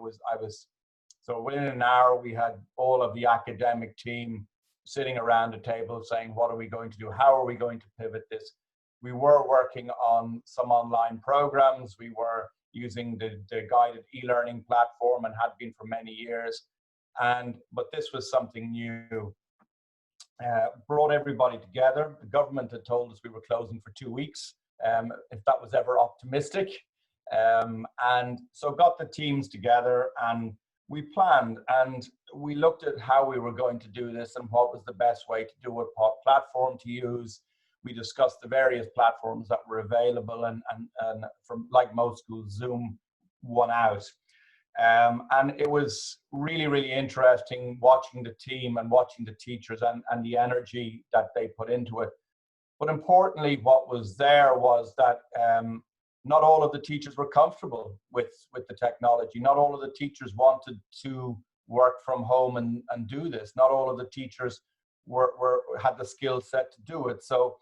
so within an hour, we had all of the academic team sitting around a table saying, what are we going to do? How are we going to pivot this? We were working on some online programs. We were using the guided e-learning platform and had been for many years. But this was something new. Brought everybody together. The government had told us we were closing for 2 weeks, if that was ever optimistic. And so got the teams together and we planned and we looked at how we were going to do this and what was the best way to do it, what platform to use. We discussed the various platforms that were available and from, like most schools, Zoom won out. And it was really, really interesting watching the team and watching the teachers and the energy that they put into it. But importantly, what was there was that not all of the teachers were comfortable with the technology. Not all of the teachers wanted to work from home and do this. Not all of the teachers had the skill set to do it. So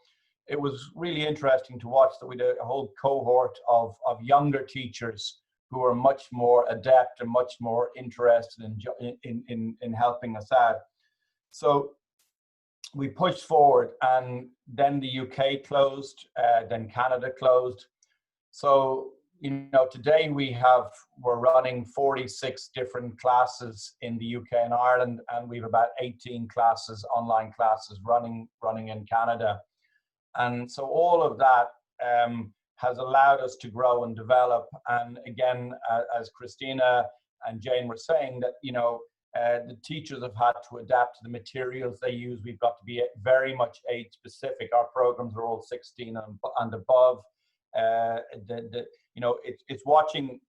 it was really interesting to watch that we had a whole cohort of younger teachers who are much more adept and much more interested in helping us out. So we pushed forward, and then the UK closed, then Canada closed. So, you know, today we're running 46 different classes in the UK and Ireland, and we've about 18 classes, online classes running in Canada. And so all of that has allowed us to grow and develop. And again, as Christina and Jane were saying, that, you know, the teachers have had to adapt to the materials they use. We've got to be very much age specific. Our programs are all 16 and above. You know, it's watching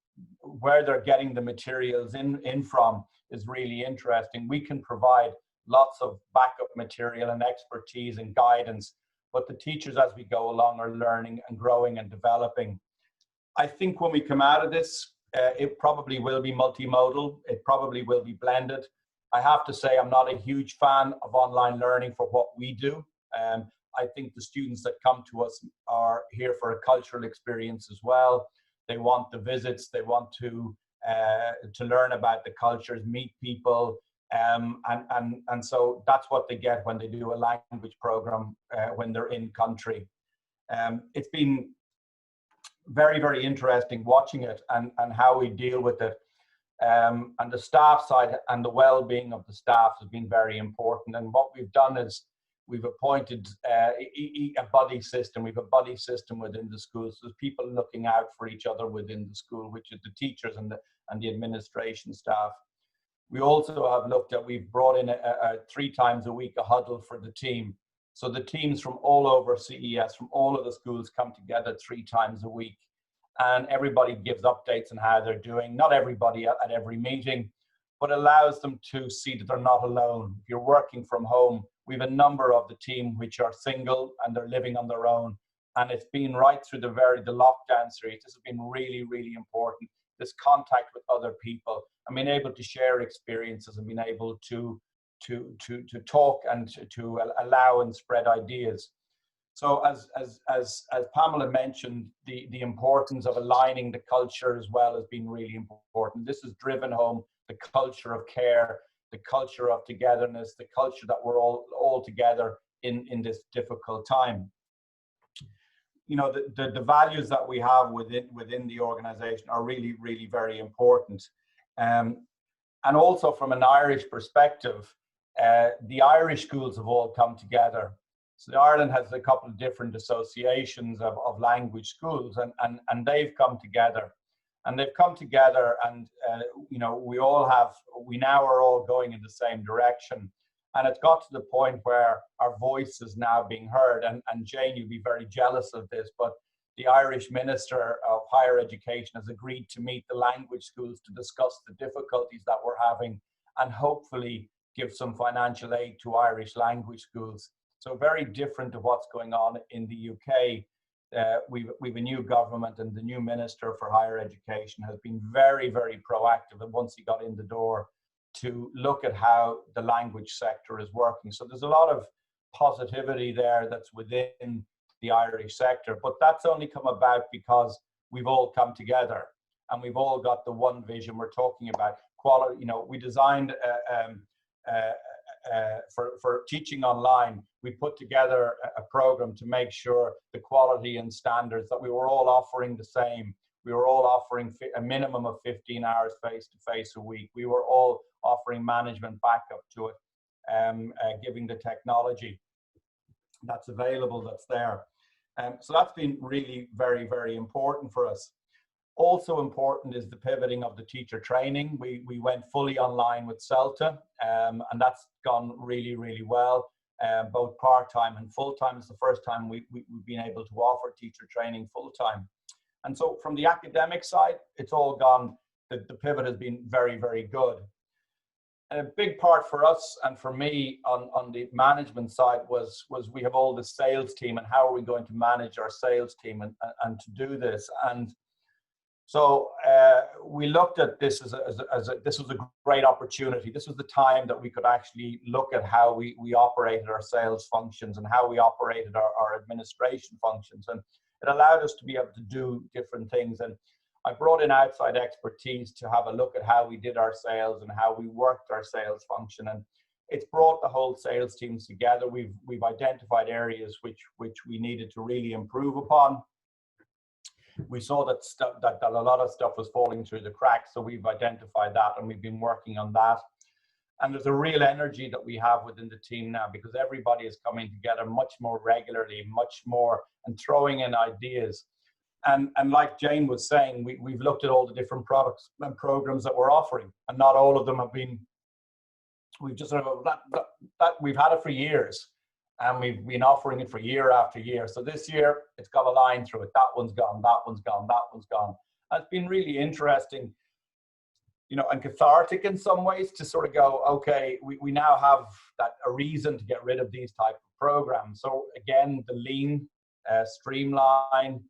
where they're getting the materials in from is really interesting. We can provide lots of backup material and expertise and guidance, but the teachers as we go along are learning and growing and developing. I think when we come out of this, it probably will be multimodal. It probably will be blended. I have to say I'm not a huge fan of online learning for what we do. I think the students that come to us are here for a cultural experience as well. They want the visits. They want to learn about the cultures, meet people, and so that's what they get when they do a language program when they're in country. It's been very, very interesting watching it and how we deal with it. And the staff side and the well-being of the staff has been very important. And what we've done is we've appointed a buddy system. We've a buddy system within the school. So there's people looking out for each other within the school, which is the teachers and the administration staff. We also have looked at, we've brought in 3 times a week a huddle for the team. So the teams from all over CES, from all of the schools, come together 3 times a week. And everybody gives updates on how they're doing. Not everybody at every meeting, but allows them to see that they're not alone. If you're working from home, we have a number of the team which are single and they're living on their own. And it's been right through the lockdown series. This has been really, really important. this contact with other people, and being able to share experiences, and being able to talk and to allow and spread ideas. So as Pamela mentioned, the importance of aligning the culture as well has been really important. This has driven home the culture of care, the culture of togetherness, the culture that we're all together in this difficult time. You know, the values that we have within the organization are really, really very important. And also from an Irish perspective, the Irish schools have all come together. So Ireland has a couple of different associations of language schools, and they've come together. And they've come together, and you know, we now are all going in the same direction. And it's got to the point where our voice is now being heard. And Jane, you'll be very jealous of this, but the Irish Minister of Higher Education has agreed to meet the language schools to discuss the difficulties that we're having, and hopefully give some financial aid to Irish language schools. So very different to what's going on in the UK. We've a new government, and the new Minister for Higher Education has been very, very proactive, and once he got in the door, to look at how the language sector is working. So there's a lot of positivity there that's within the Irish sector, but that's only come about because we've all come together, and we've all got the one vision. We're talking about quality. You know, we designed for teaching online, we put together a program to make sure the quality and standards, that we were all offering the same. We were all offering a minimum of 15 hours face-to-face a week. We were all offering management backup to it, giving the technology that's available, that's there. So that's been really very, very important for us. Also important is the pivoting of the teacher training. We went fully online with CELTA, and that's gone really, really well, both part-time and full-time. It's the first time we've been able to offer teacher training full-time. And so from the academic side, it's all gone, the pivot has been very, very good. And a big part for us and for me on the management side was we have all the sales team, and how are we going to manage our sales team and to do this. And so we looked at this this was a great opportunity. This was the time that we could actually look at how we operated our sales functions and how we operated our administration functions. And it allowed us to be able to do different things. And I brought in outside expertise to have a look at how we did our sales and how we worked our sales function. And it's brought the whole sales teams together. We've identified areas which we needed to really improve upon. We saw that a lot of stuff was falling through the cracks, so we've identified that, and we've been working on that. And there's a real energy that we have within the team now, because everybody is coming together much more regularly, much more, and throwing in ideas. And like Jane was saying, we've looked at all the different products and programs that we're offering, and not all of them have been. We've just sort of that we've had it for years. And we've been offering it for year after year. So this year, it's got a line through it. That one's gone, that one's gone, that one's gone. And it's been really interesting, you know, and cathartic in some ways to sort of go, okay, we now have a reason to get rid of these type of programs. So again, the lean, streamline,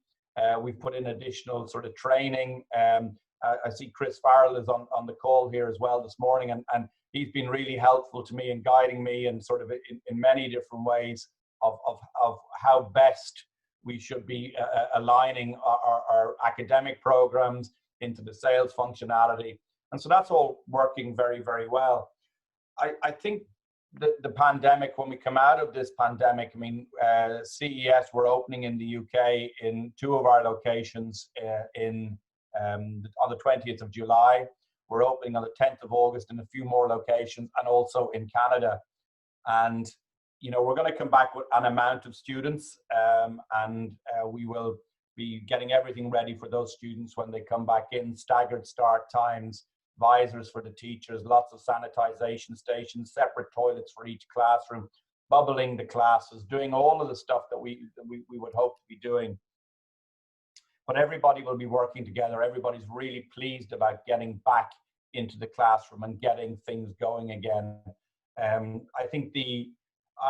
we've put in additional sort of training. I see Chris Farrell is on the call here as well this morning, and he's been really helpful to me in guiding me and sort of in many different ways of how best we should be aligning our academic programs into the sales functionality. And so that's all working very, very well. I think the pandemic, when we come out of this pandemic, I mean, CES, we're opening in the UK in 2 of our locations on the 20th of July. We're opening on the 10th of August in a few more locations, and also in Canada. And, you know, we're going to come back with an amount of students, and we will be getting everything ready for those students when they come back in, staggered start times, visors for the teachers, lots of sanitization stations, separate toilets for each classroom, bubbling the classes, doing all of the stuff that we would hope to be doing. But everybody will be working together. Everybody's really pleased about getting back into the classroom and getting things going again. I think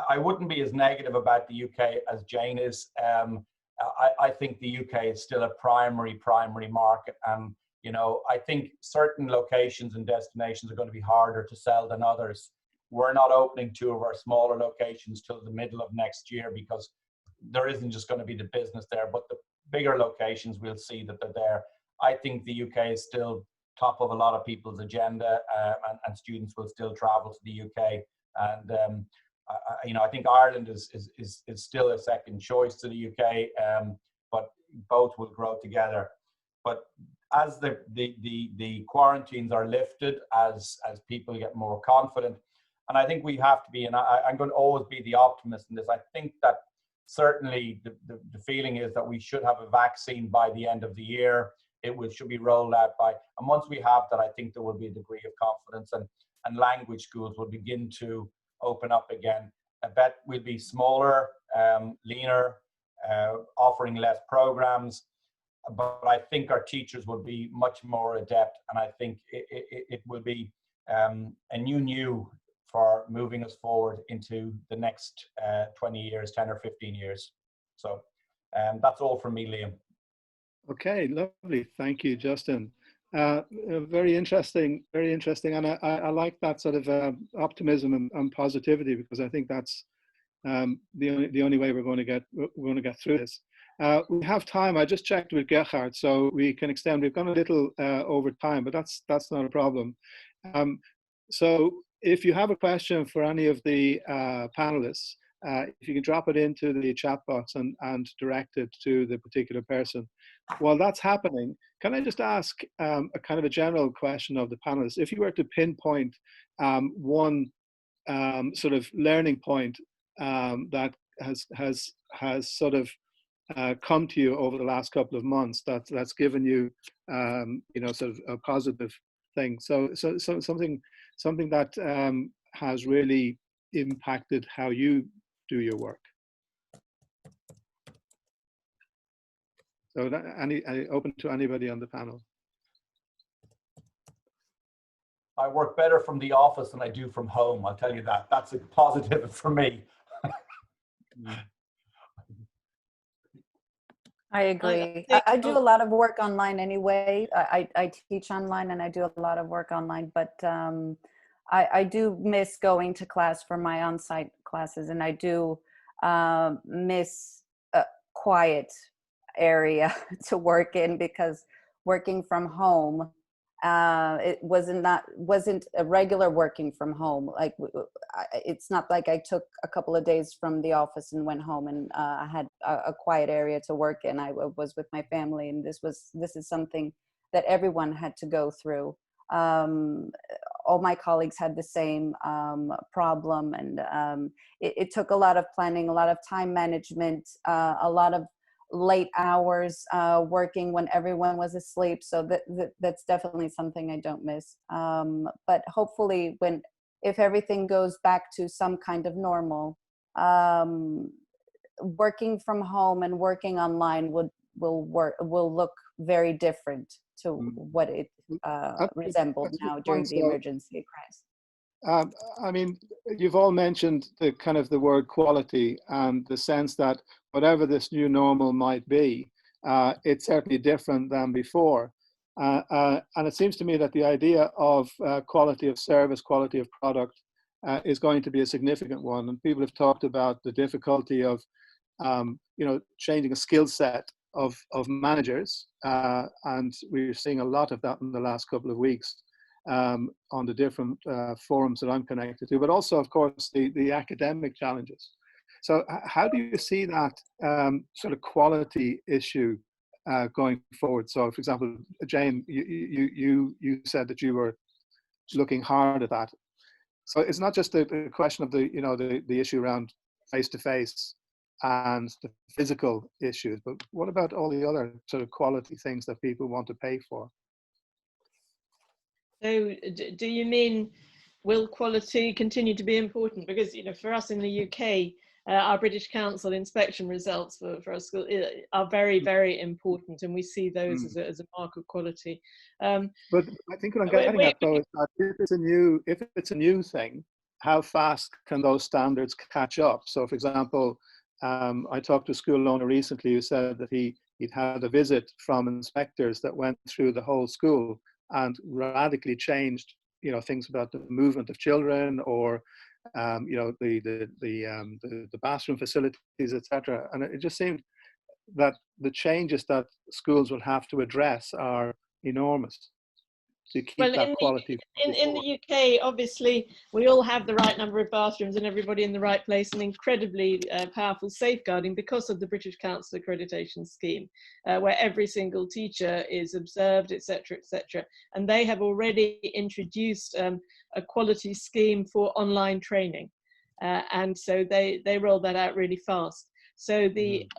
I wouldn't be as negative about the UK as Jane is. I think the UK is still a primary market, and You know, I think certain locations and destinations are going to be harder to sell than others. We're not opening 2 of our smaller locations till the middle of next year because there isn't just going to be the business there, but the bigger locations, we'll see that they're there. I think the UK is still top of a lot of people's agenda, and students will still travel to the UK. And you know, I think Ireland is still a second choice to the UK, but both will grow together. But as the quarantines are lifted, as people get more confident, and I think we have to be, and I'm going to always be the optimist in this. I think that certainly the feeling is that we should have a vaccine by the end of the year. Should be rolled out and once we have that, I think there will be a degree of confidence, and language schools will begin to open up again. I bet we'll be smaller, leaner, offering less programs, but I think our teachers will be much more adept, and I think it will be a new for moving us forward into the next 20 years, 10 or 15 years. So that's all from me, Liam. Okay, lovely. Thank you, Justin. Very interesting, and I like that sort of optimism and positivity, because I think that's the only way we're going to get through this. We have time. I just checked with Gerhard, so we can extend. We've gone a little over time, but that's not a problem. So if you have a question for any of the panelists, if you can drop it into the chat box and direct it to the particular person. While that's happening, can I just ask a kind of a general question of the panelists? If you were to pinpoint one sort of learning point that has sort of come to you over the last couple of months, that's given you, you know, sort of a positive thing. So something that has really impacted how you do your work. So open to anybody on the panel. I work better from the office than I do from home. I'll tell you that. That's a positive for me. I agree. I do a lot of work online anyway. I teach online and I do a lot of work online, but I do miss going to class for my on-site classes, and I do miss a quiet area to work in, because working from home, it wasn't a regular working from home. Like, it's not like I took a couple of days from the office and went home and I had a quiet area to work in. I was with my family, and this is something that everyone had to go through. All my colleagues had the same problem, and it took a lot of planning, a lot of time management, a lot of late hours working when everyone was asleep. So that's definitely something I don't miss. But hopefully, if everything goes back to some kind of normal, working from home and working online will look very different to what it resembled now during the emergency crisis. I mean, you've all mentioned the word quality, and the sense that whatever this new normal might be, it's certainly different than before. And it seems to me that the idea of quality of service, quality of product is going to be a significant one. And people have talked about the difficulty of, you know, changing a skill set of managers. And we're seeing a lot of that in the last couple of weeks. On the different forums that I'm connected to, but also, of course, the academic challenges. So how do you see that sort of quality issue going forward? So, for example, Jane, you said that you were looking hard at that. So it's not just the question of the issue around face-to-face and the physical issues, but what about all the other sort of quality things that people want to pay for? So do you mean, will quality continue to be important? Because, you know, for us in the UK, our British Council inspection results for our school are very, very important, and we see those as a mark of quality. But I think what I'm getting at, though, is that if it's a new thing, how fast can those standards catch up? So, for example, I talked to a school owner recently who said that he he'd had a visit from inspectors that went through the whole school and radically changed, you know, things about the movement of children, or you know, the bathroom facilities, etc. And it just seemed that the changes that schools will have to address are enormous to keep Well, that quality. in the UK, obviously, we all have the right number of bathrooms and everybody in the right place, and incredibly powerful safeguarding because of the British Council accreditation scheme, where every single teacher is observed, etc., etc. And they have already introduced a quality scheme for online training, and so they rolled that out really fast. So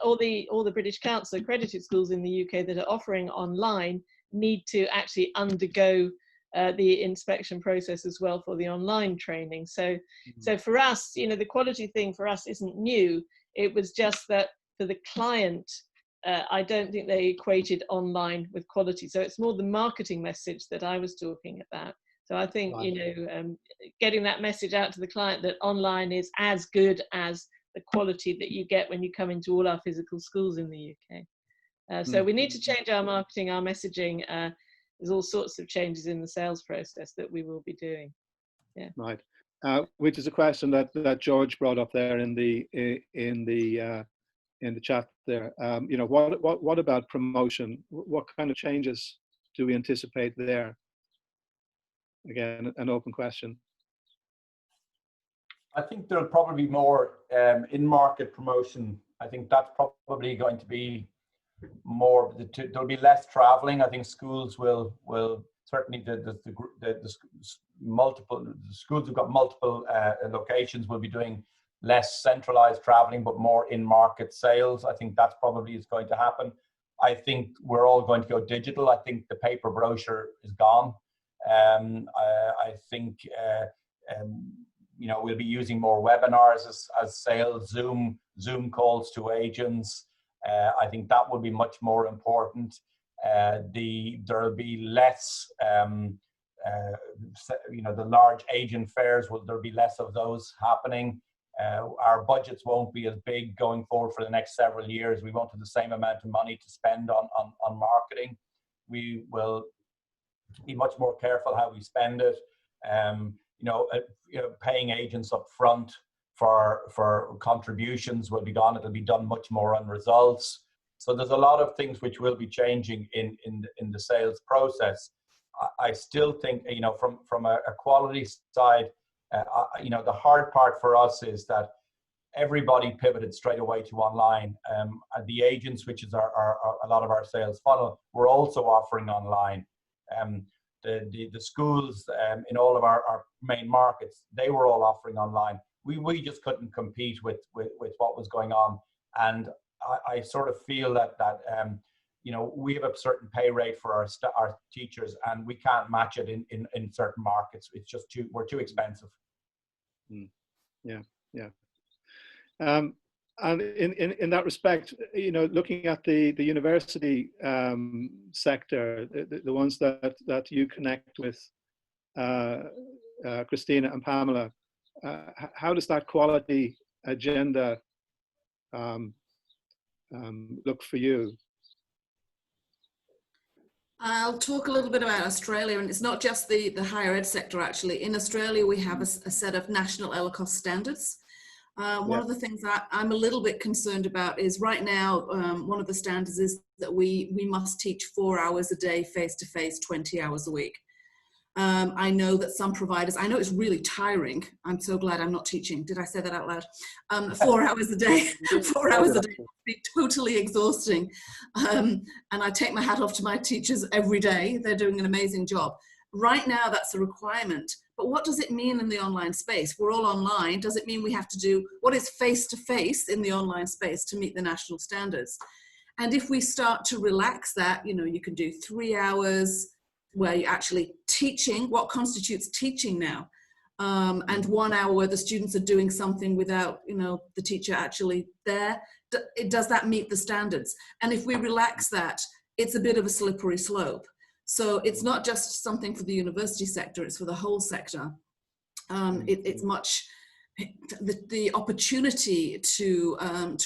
all the British Council accredited schools in the UK that are offering online need to actually undergo the inspection process as well for the online training. So, so for us, you know, the quality thing for us isn't new. It was just that for the client, I don't think they equated online with quality. So it's more the marketing message that I was talking about. So I think, you know, getting that message out to the client that online is as good as the quality that you get when you come into all our physical schools in the UK. So we need to change our marketing, our messaging. There's all sorts of changes in the sales process that we will be doing. Yeah. Right. Which is a question that George brought up there in the chat there. You know, what about promotion? What kind of changes do we anticipate there? Again, an open question. I think there'll probably be more in-market promotion. I think that's probably going to be more. There'll be less traveling. I think schools will certainly the schools who've got multiple locations will be doing less centralized traveling, but more in-market sales. I think that's probably is going to happen. I think we're all going to go digital. I think the paper brochure is gone. I think you know, we'll be using more webinars as sales, Zoom calls to agents. I think that will be much more important. There'll be less, you know, the large agent fairs, there'll be less of those happening. Our budgets won't be as big going forward for the next several years. We won't have the same amount of money to spend on marketing. We will be much more careful how we spend it. You know, paying agents up front for contributions will be gone. It'll be done much more on results. So there's a lot of things which will be changing in the sales process. I still think, you know, from a quality side, you know, the hard part for us is that everybody pivoted straight away to online. The agents, which is a lot of our sales funnel, we're also offering online. The schools in all of our main markets, they were all offering online. We just couldn't compete with what was going on. And I sort of feel that you know, we have a certain pay rate for our teachers, and we can't match it in certain markets. It's just we're too expensive. Yeah. And in that respect, you know, looking at the university sector, the ones that you connect with, Christina and Pamela, how does that quality agenda look for you? I'll talk a little bit about Australia, and it's not just the higher ed sector actually. In Australia, we have a set of national ELICOS standards. One of the things that I'm a little bit concerned about is right now, one of the standards is that we must teach 4 hours a day face-to-face, 20 hours a week. I know that some providers, I know it's really tiring. I'm so glad I'm not teaching. Did I say that out loud? 4 hours a day, 4 hours a day would be totally exhausting. And I take my hat off to my teachers every day. They're doing an amazing job. Right now, that's a requirement. But what does it mean in the online space? We're all online. Does it mean we have to do what is face-to-face in the online space to meet the national standards? And if we start to relax that, you know, you can do 3 hours where you're actually teaching, what constitutes teaching now? And 1 hour where the students are doing something without, you know, the teacher actually there. Does that meet the standards? And if we relax that, it's a bit of a slippery slope. So it's not just something for the university sector, it's for the whole sector. It's much the opportunity to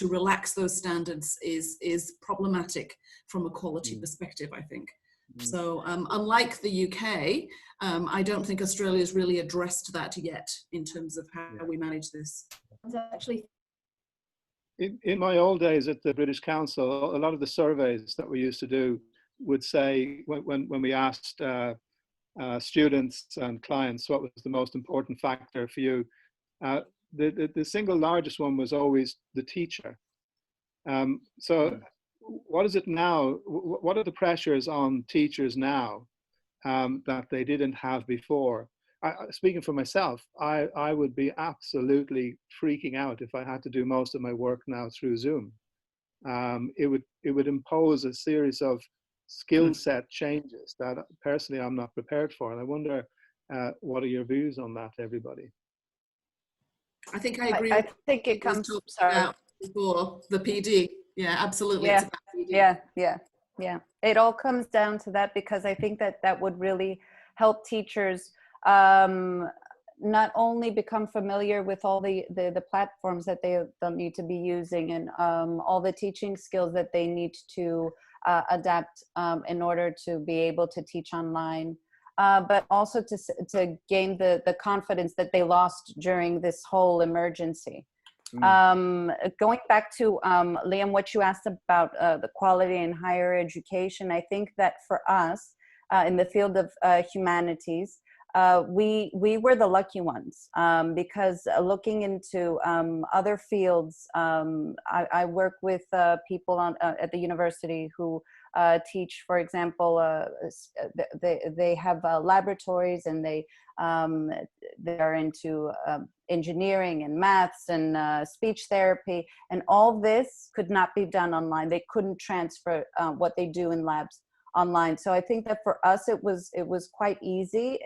relax those standards is problematic from a quality perspective, I think. So unlike the UK, I don't think Australia's really addressed that yet in terms of how we manage this. Actually, in my old days at the British Council, a lot of the surveys that we used to do would say, when we asked students and clients what was the most important factor for you, the single largest one was always the teacher. So what is it now? What are the pressures on teachers now that they didn't have before? Speaking for myself, I would be absolutely freaking out if I had to do most of my work now through Zoom. It would impose a series of skill set changes that personally I'm not prepared for. And I wonder, what are your views on that, everybody? I think I agree. I think it comes, sorry. Before the PD. Yeah, absolutely. Yeah, it's about PD. yeah. It all comes down to that, because I think that would really help teachers not only become familiar with all the platforms that they'll need to be using, and all the teaching skills that they need to adapt in order to be able to teach online, but also to gain the confidence that they lost during this whole emergency. Going back to Liam, what you asked about the quality in higher education, I think that for us in the field of humanities, we were the lucky ones, because looking into other fields, I work with people at the university who teach, for example, they have laboratories, and they are into engineering and maths and speech therapy, and all this could not be done online. They couldn't transfer what they do in labs online. So I think that for us it was quite easy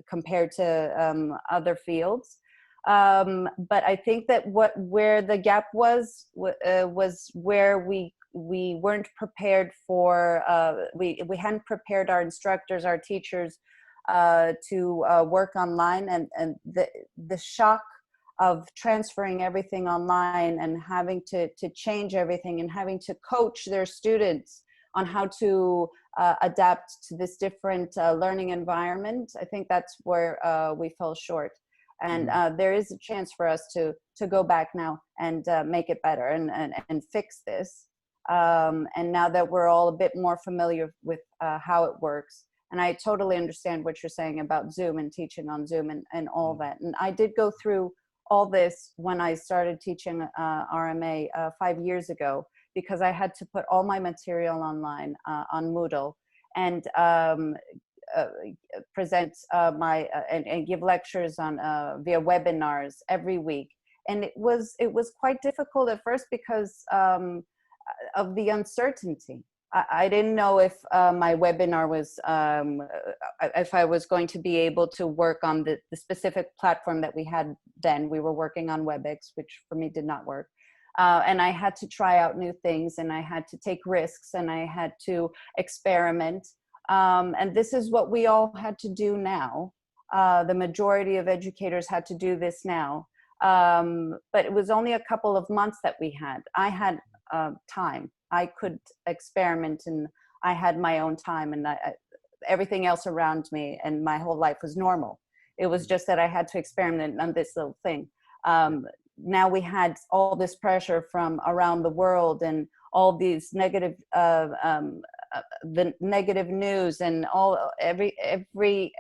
compared to other fields. But I think that where the gap was where we weren't prepared for, we hadn't prepared our instructors, our teachers to work online, and the shock of transferring everything online and having to change everything and having to coach their students on how to adapt to this different learning environment. I think that's where we fell short. And there is a chance for us to go back now and make it better and fix this. And now that we're all a bit more familiar with how it works, and I totally understand what you're saying about Zoom and teaching on Zoom and all that. And I did go through all this when I started teaching RMA 5 years ago, because I had to put all my material online on Moodle and present and give lectures on via webinars every week. And it was quite difficult at first because of the uncertainty. I didn't know if my webinar was, if I was going to be able to work on the specific platform that we had then. We were working on WebEx, which for me did not work. And I had to try out new things, and I had to take risks, and I had to experiment. And this is what we all had to do now. The majority of educators had to do this now. But it was only a couple of months that we had. I had time. I could experiment, and I had my own time, and everything else around me and my whole life was normal. It was just that I had to experiment on this little thing. Now we had all this pressure from around the world, and all these negative, the negative news, and every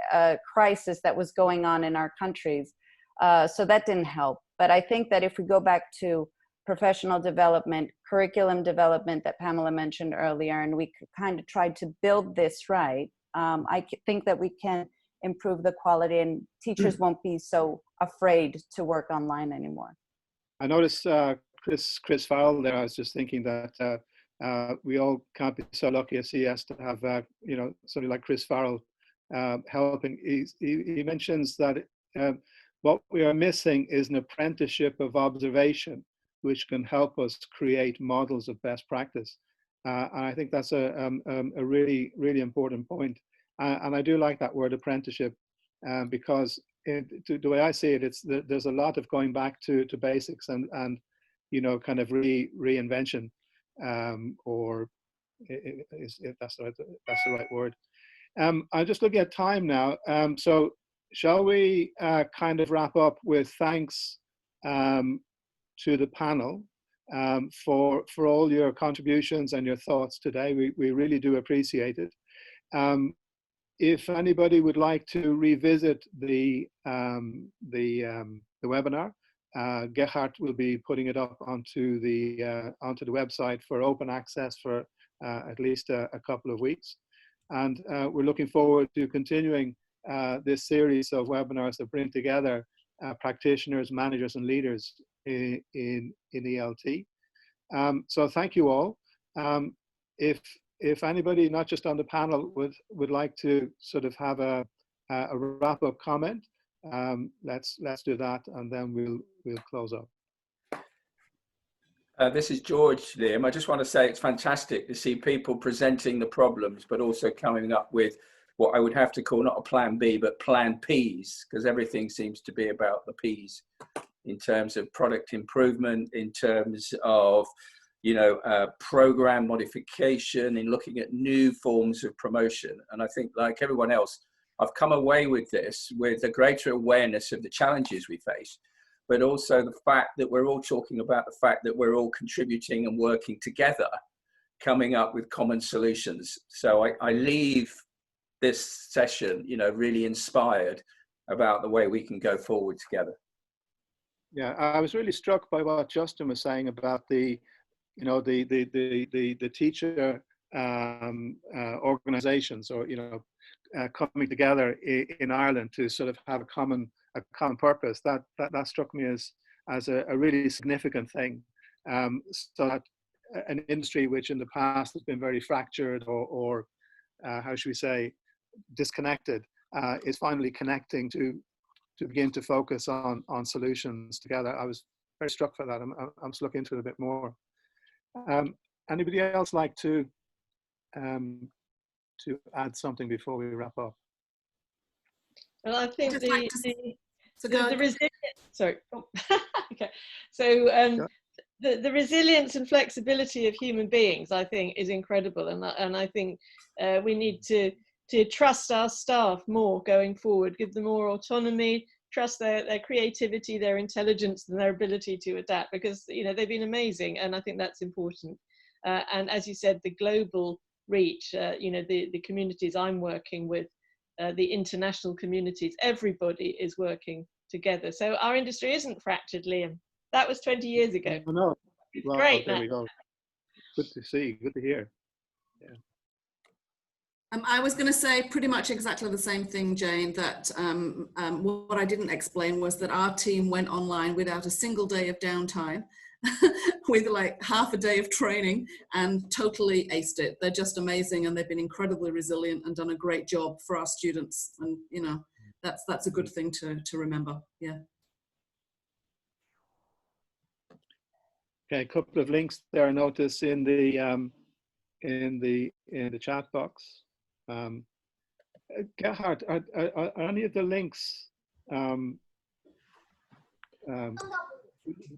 crisis that was going on in our countries. So that didn't help. But I think that if we go back to professional development, curriculum development that Pamela mentioned earlier, and we kind of tried to build this right, I think that we can improve the quality, and teachers won't be so afraid to work online anymore. I noticed Chris Farrell there. I was just thinking that we all can't be so lucky as he has to have, somebody like Chris Farrell helping. He mentions that what we are missing is an apprenticeship of observation, which can help us create models of best practice. And I think that's a really, really important point. And I do like that word apprenticeship, because the way I see it, there's a lot of going back to basics and kind of reinvention, or if that's the right word. I'm just looking at time now. So shall we kind of wrap up with thanks to the panel for all your contributions and your thoughts today. We really do appreciate it. If anybody would like to revisit the webinar, Gerhard will be putting it up onto the website for open access for at least a couple of weeks. And we're looking forward to continuing this series of webinars that bring together practitioners, managers, and leaders in ELT. So thank you all. If anybody, not just on the panel, would like to sort of have a wrap-up comment, let's do that, and then we'll close up. This is George, Liam. I just want to say it's fantastic to see people presenting the problems, but also coming up with what I would have to call not a plan B, but plan Ps, because everything seems to be about the Ps in terms of product improvement, in terms of, program modification, in looking at new forms of promotion. And I think, like everyone else, I've come away with this with a greater awareness of the challenges we face, but also the fact that we're all talking about the fact that we're all contributing and working together, coming up with common solutions. So I leave this session, really inspired about the way we can go forward together. Yeah, I was really struck by what Justin was saying about the teacher organizations, or coming together in Ireland to sort of have a common purpose. That struck me as a really significant thing. So that an industry which in the past has been very fractured or how should we say, disconnected, is finally connecting to begin to focus on solutions together. I was very struck by that. I'm just looking into it a bit more. Anybody else like to add something before we wrap up? Well, I think the resilience. Sorry. Oh, okay. So the resilience and flexibility of human beings, I think, is incredible, and I think we need to trust our staff more going forward, give them more autonomy, trust their creativity, their intelligence, and their ability to adapt, because they've been amazing, and I think that's important. And as you said, the global reach, the communities I'm working with, the international communities, everybody is working together. So our industry isn't fractured, Liam. That was 20 years ago. Oh, no. It's well, great. There we go. Good to see. Good to hear. Yeah. I was going to say pretty much exactly the same thing, Jane, that what I didn't explain was that our team went online without a single day of downtime, with like half a day of training, and totally aced it. They're just amazing, and they've been incredibly resilient and done a great job for our students. And, that's a good thing to remember. Yeah. Okay, a couple of links there I notice in the chat box. Gerhard, are any of the links, do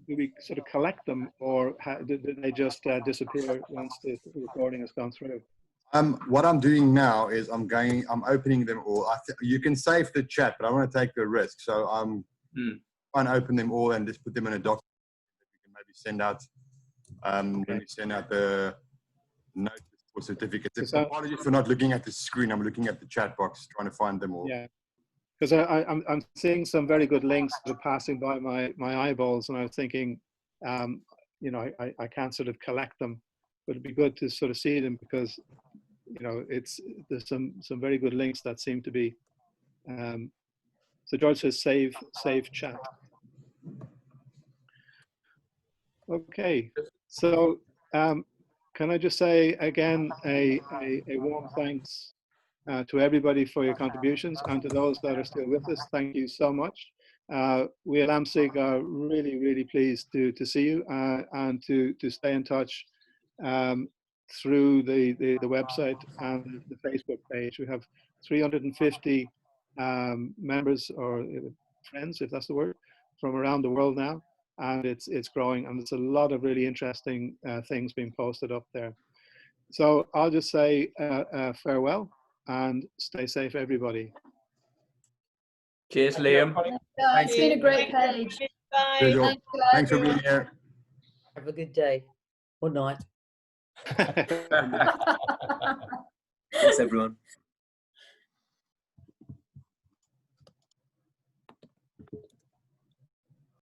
we sort of collect them, or did they just disappear once the recording has gone through? What I'm doing now is I'm opening them all. You can save the chat, but I want to take the risk. So I'm trying to open them all and just put them in a document that we can maybe send out when we send out the notice or certificates. Apologies for not looking at the screen. I'm looking at the chat box, trying to find them all. Yeah, because I'm seeing some very good links that are passing by my eyeballs, and I was thinking, I can't sort of collect them, but it'd be good to sort of see them, because there's some very good links that seem to be. So George says save chat. Okay, so can I just say again a warm thanks to everybody for your contributions, and to those that are still with us, thank you so much. We at AMSIG are really, really pleased to see you and to stay in touch through the website and the Facebook page. We have 350 members or friends, if that's the word, from around the world now, and it's growing, and it's a lot of really interesting things being posted up there. So I'll just say farewell and stay safe, everybody. Cheers, Liam. Guys, it's been a great page. Bye. Thanks for being here. Have a good day or night. Thanks, everyone.